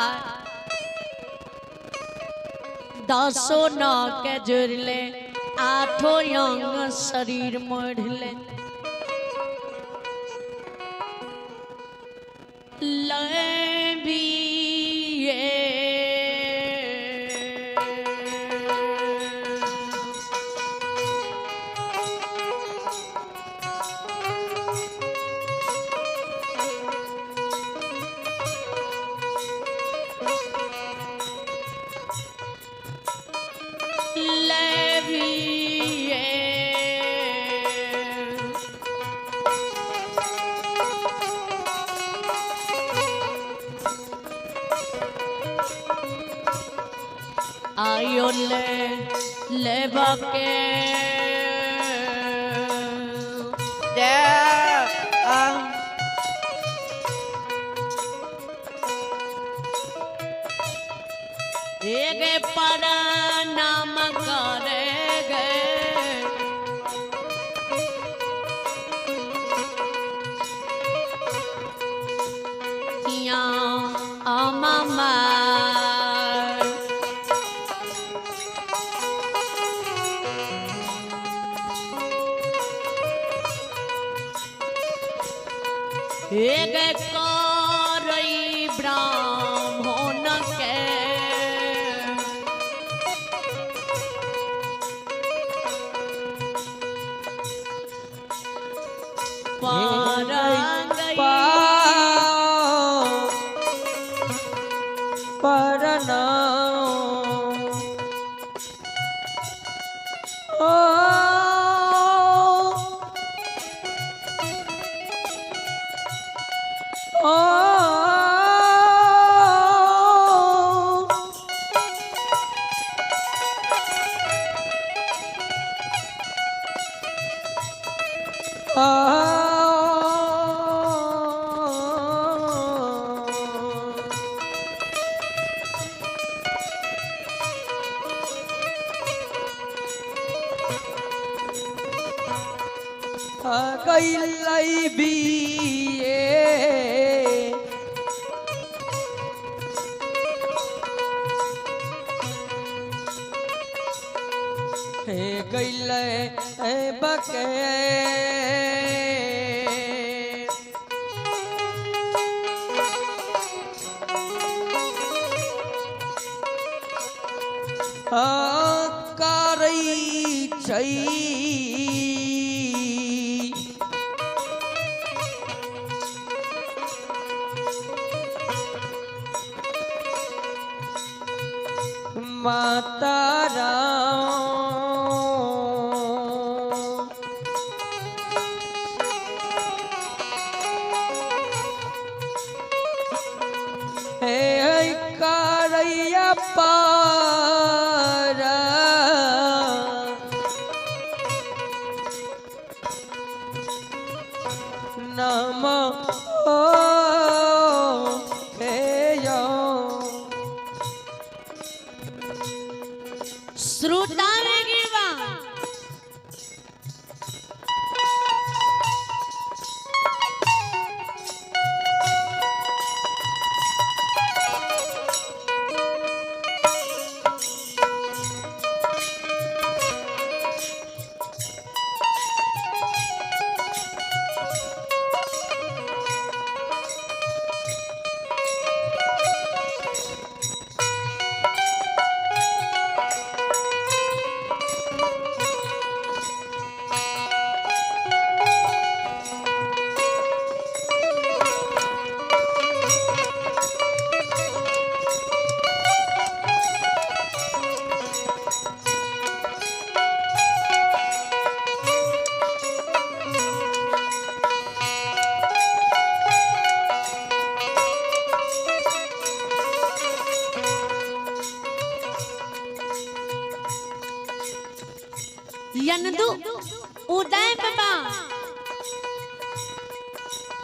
A: 10 नौ के जुड़ले, 8 अंग शरीर मोड़ले, आयो ले बके एक पर नाम करे गए, अमामा एक करई ब्राह्मण के
C: गई बिये हे गई बके करई छै माता राम हे करैया पार नम
A: श्रोता यंदु उदय बाबा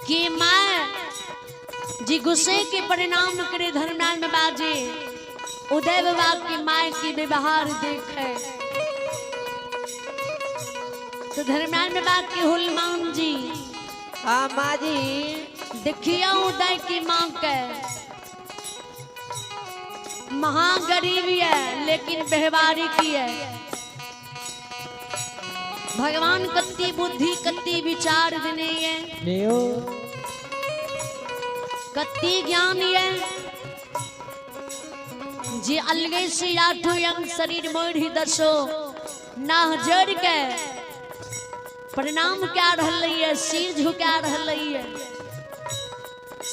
A: कि माँ जी गुस्से के परिणाम करे धर्मनाल में बाजे उदय बाबा की माँ की व्यवहार देखे तो धर्मनाल में बात के हुलमान जी
B: हाँ माँ जी
A: देखिए उदय की माँ के महागरीबी है लेकिन व्यवहारी की है भगवान कत्ती बुद्धि कत्ती विचार देने है
B: लियो
A: कत्ती ज्ञान है जी अलगे से आठो यंग शरीर मोड़ी दसो ना जड़ के परिणाम क्या रही है सिर झुका रही है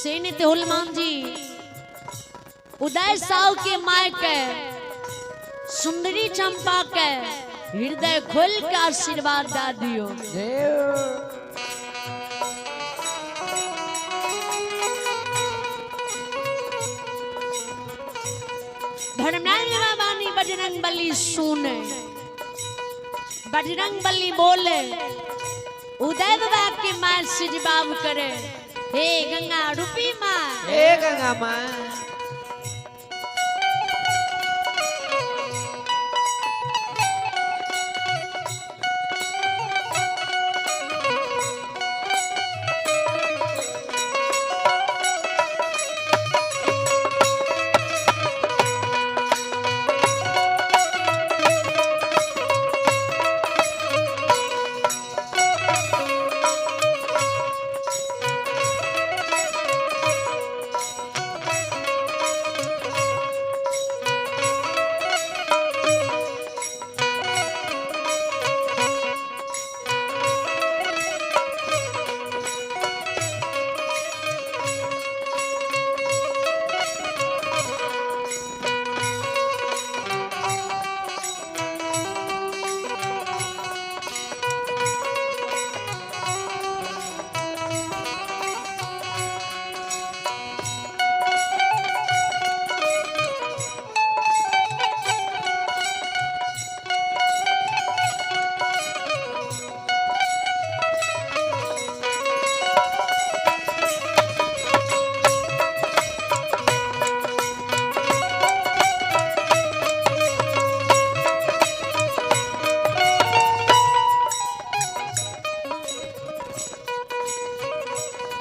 A: सेने ते हुलमान जी उदय साव के माय के सुंदरी चंपा के हृदय खोल के आशीर्वाद दा दियो धर्मनाल बाबा ने बजरंग बली सुने बजरंग बली बोले उदय बाबा के माँ सिजबाब करे हे गंगा रूपी माँ
B: हे गंगा माँ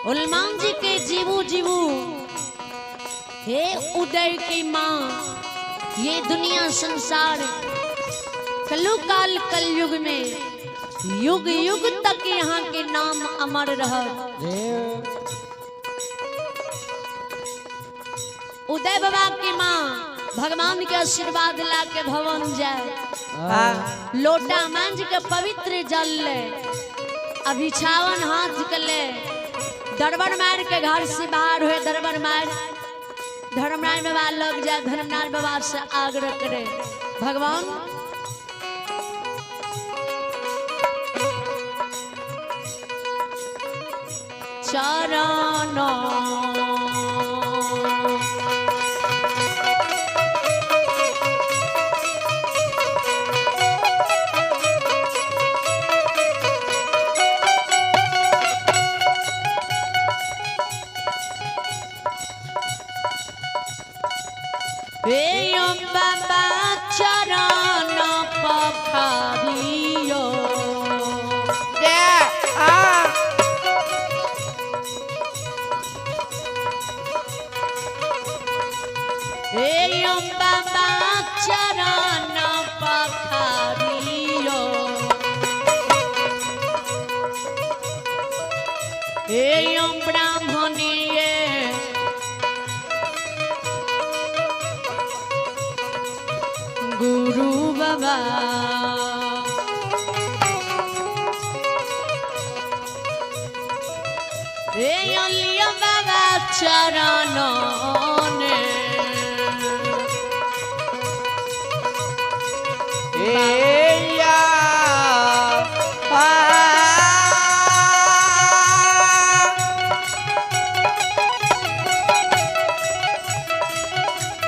A: हनुमान जी के जीवू जीवू हे उदय की माँ ये दुनिया संसार कलुकाल कलयुग में युग युग तक यहाँ के नाम अमर रहा। उदय बाबा की माँ भगवान के आशीर्वाद ला के भवन जाए लोटा मांझ के पवित्र जल ले अभिछावन हाथ के ले दरबार मार के घर से बाहर हुए दरबार मार धर्मनाल बाबा लग जाए धर्मनाल बाबा से आग्रह करे भगवान चरण बाबा चरण पखारियो बाबा चरण पखारियो ब्राह्मणीय गुरु बाबा बाबा चरण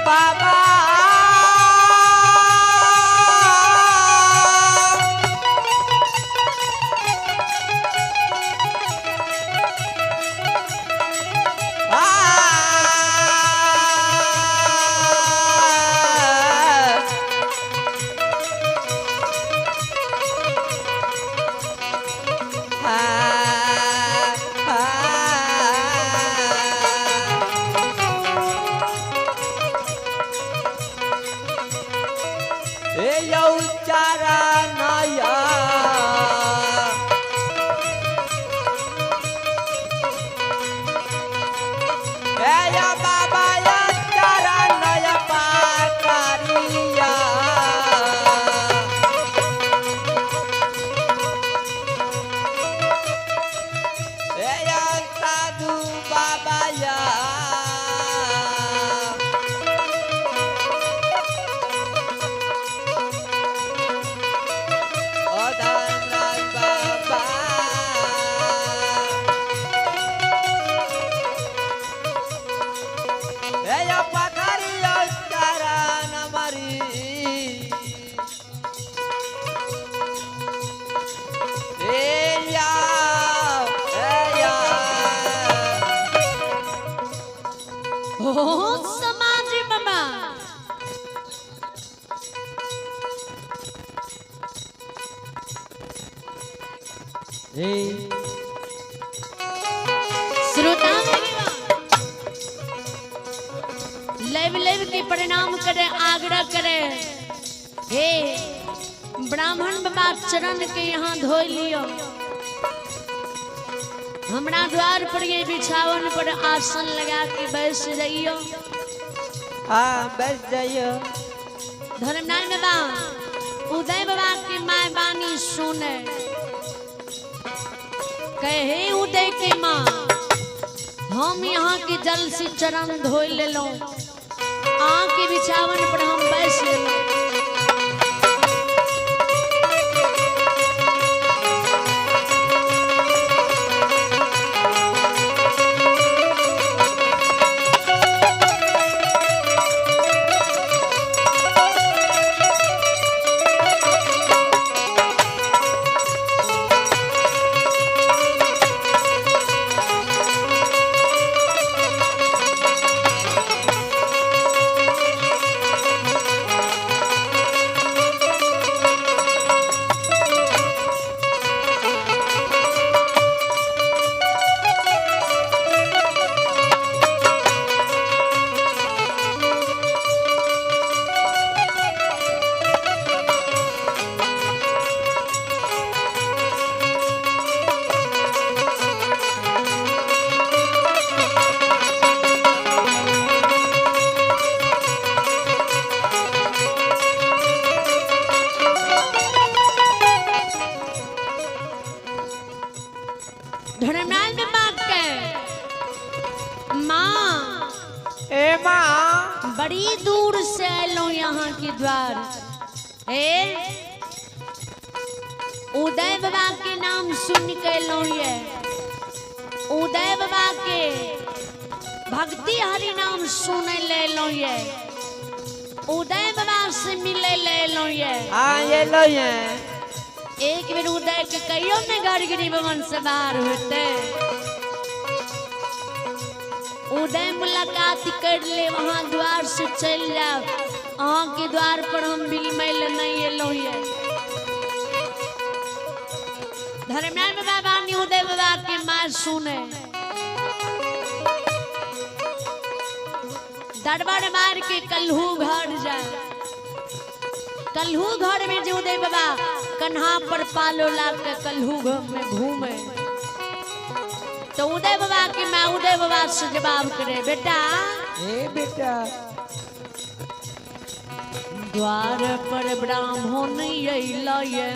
B: बाबा ए या बाबा या चरण या पाकरिया ए या साधु बाबा या ओ धन बाबा या पकड़ियो चरण मरी या
A: ओ समाज बाबा श्रोता लेव लेव के प्रणाम करे आग्रह करे हे ब्राह्मण बाबा चरण के यहाँ धो लियो हमरा द्वार पर ये बिछावन पर आसन लगा के बैठ जाइयो
B: हाँ बैठ जाइयो
A: धर्मनाथ बाबा उदय बाबा की माँ बानी सुने कहे उदय के माँ हम यहाँ की जल से चरण धो ले लो के बिछावन पर हम बैठ ले लो धर्मनाथ में बात के माँ
B: ए माँ
A: बड़ी दूर से आलो यहाँ के द्वार ए उदय बाबा के नाम सुन के लो ये उदय बाबा के भक्ति हरि नाम सुने ले लो ये उदय बाबा से मिले ले लो ये
B: हाँ ये लो ये
A: एक बेर उदय के कहियो में गड़गिरी भवन से बाहर होते उदय मुलाकात कर ले वहाँ द्वार से चल जाओ अहाँ के द्वार पर हम बिलमैल नहीं एलो ये धर्मनाथ बाबा ने उदय बाबा के माँ सुने दरबार मार के कल्हू घर जाए कल्हू घर में जो उदय बाबा कन्हा पर पालो लाग के कल्हू घर में घूमे तो उदय बाबा की माँ उदय बाबा से जवाब करे बेटा
B: ए बेटा
A: द्वार पर ब्राह्मण अइला ये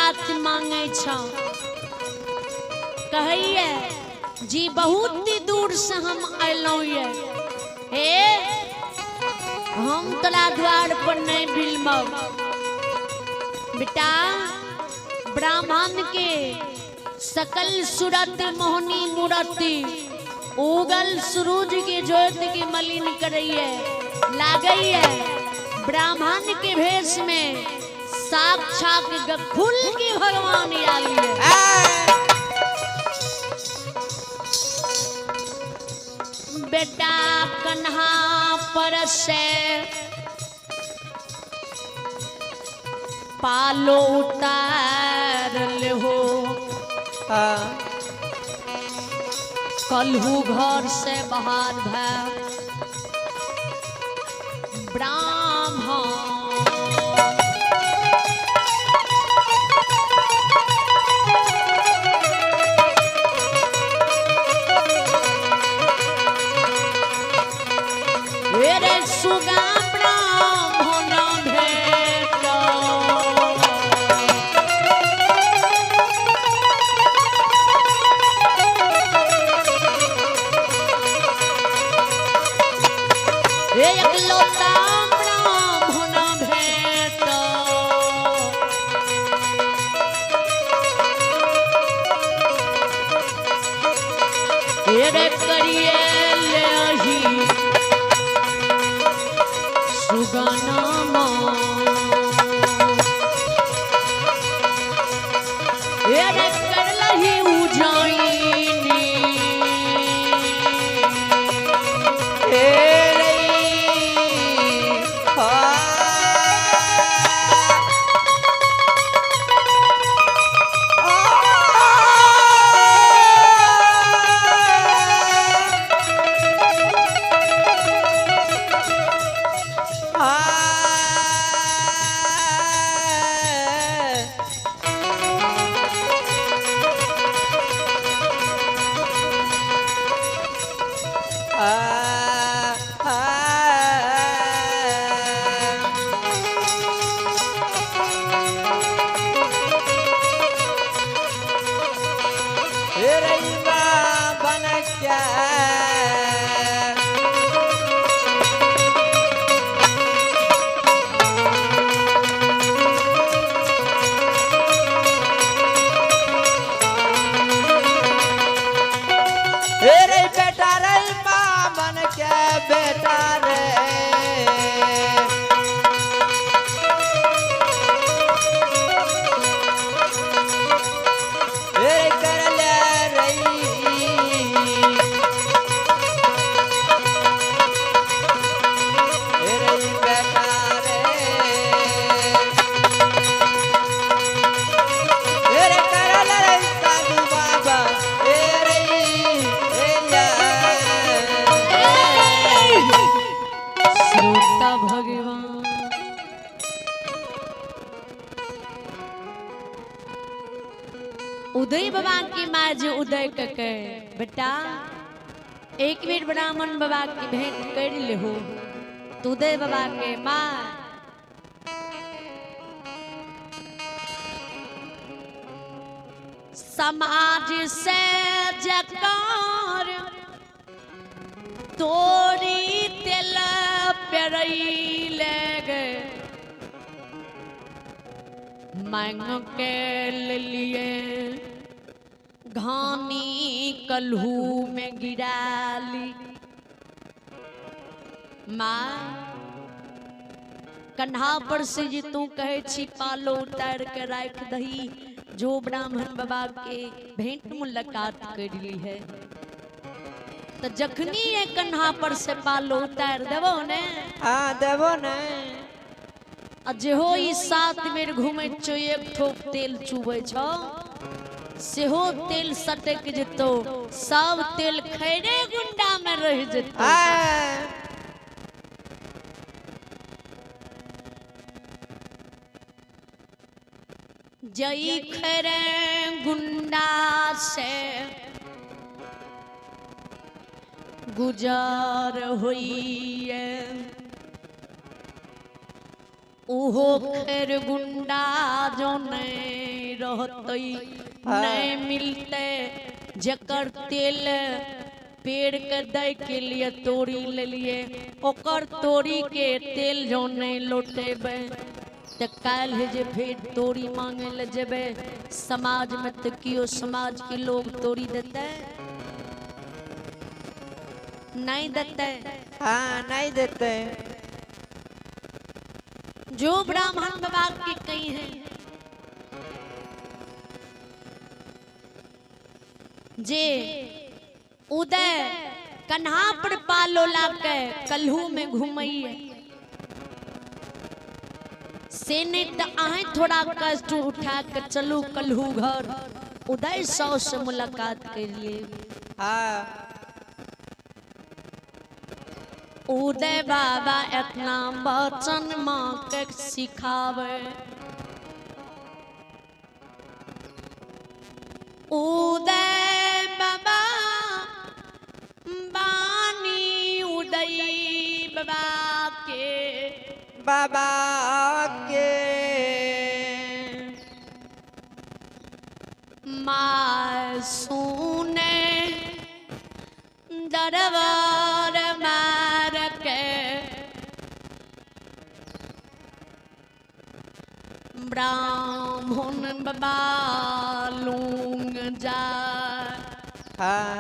A: बात मांगे छ कहिए जी बहुत दूर से हम अयलौं ये हे हम तोरा द्वार पर नहीं बिलमब बेटा ब्राह्मण के सकल सूरत मोहनी मूर्ति उगल सूरज के ज्योति के मलिन करैये लागैये ब्राह्मण के भेष में साक्षात खुल के भगवान आलिए बेटा कन्हा पर से पालो उतार ले हो कलहू घर से बाहर भै ब्राह्मण रे सुगा ब्राह्मण भेट एक लोटा ब्राह्मण भेट रे करिए लेही सुगनमा रे करलही उजाइनी
B: बेटा रे कर ले रही बेटा रे कर ले साधु बाबा
A: श्रोता भगवान उदय बाबा की माँ जो उदय कके बेटा एक बेर ब्राह्मण बाबा की भेंट कर ले हो तो उदय बाबा के माँ समाज से जकार तोरी तेल पेरई लगे मांग के लिए घानी कलहू में गिराली माँ कन्हा पर से जे तू कहे छी पालो उतार के राख दही जो ब्राह्मण बाबा के भेंट मुलाकात कर ली है तो जखनी ये कन्हा पर से पालो उतार देवो ने
B: हाँ देवो ने
A: जेहो ई 7 बेर घूमे छो एक ठोप तेल चुबे छो सेहो तेल सटक जतो सब तेल खैरे गुंडा में रह जतो जई खैरे गुंडा से गुजार हुई उहो खैर गुंडा जो नहीं रहतई नहीं मिलते जकर तेल पेड़ के दे के लिए तोड़ी ले लिए ओकर तोड़ी के तेल जो नहीं लौटेबे तो काल है जे फिर तोड़ी मांगे ले जेबे समाज में तो कियो समाज के लोग तोड़ी देते नहीं देते।
B: हाँ नहीं देते।
A: जो ब्राह्मण बाबा के कई हैं जे उदय कन्हा पर पालो लाके कल्हू में घुमइए से नहीं तो आहे थोड़ा कष्ट उठा के चलू कल्हू घर उदय सौ से मुलाकात करिए।
B: हाँ
A: उदय बाबा इतना वचन माँ के सिखावे उदय बाबा बानी उदय बाबा के माँ सुने दरबार मार के ब्राह्मण बाबा लूंग जा।
B: हाँ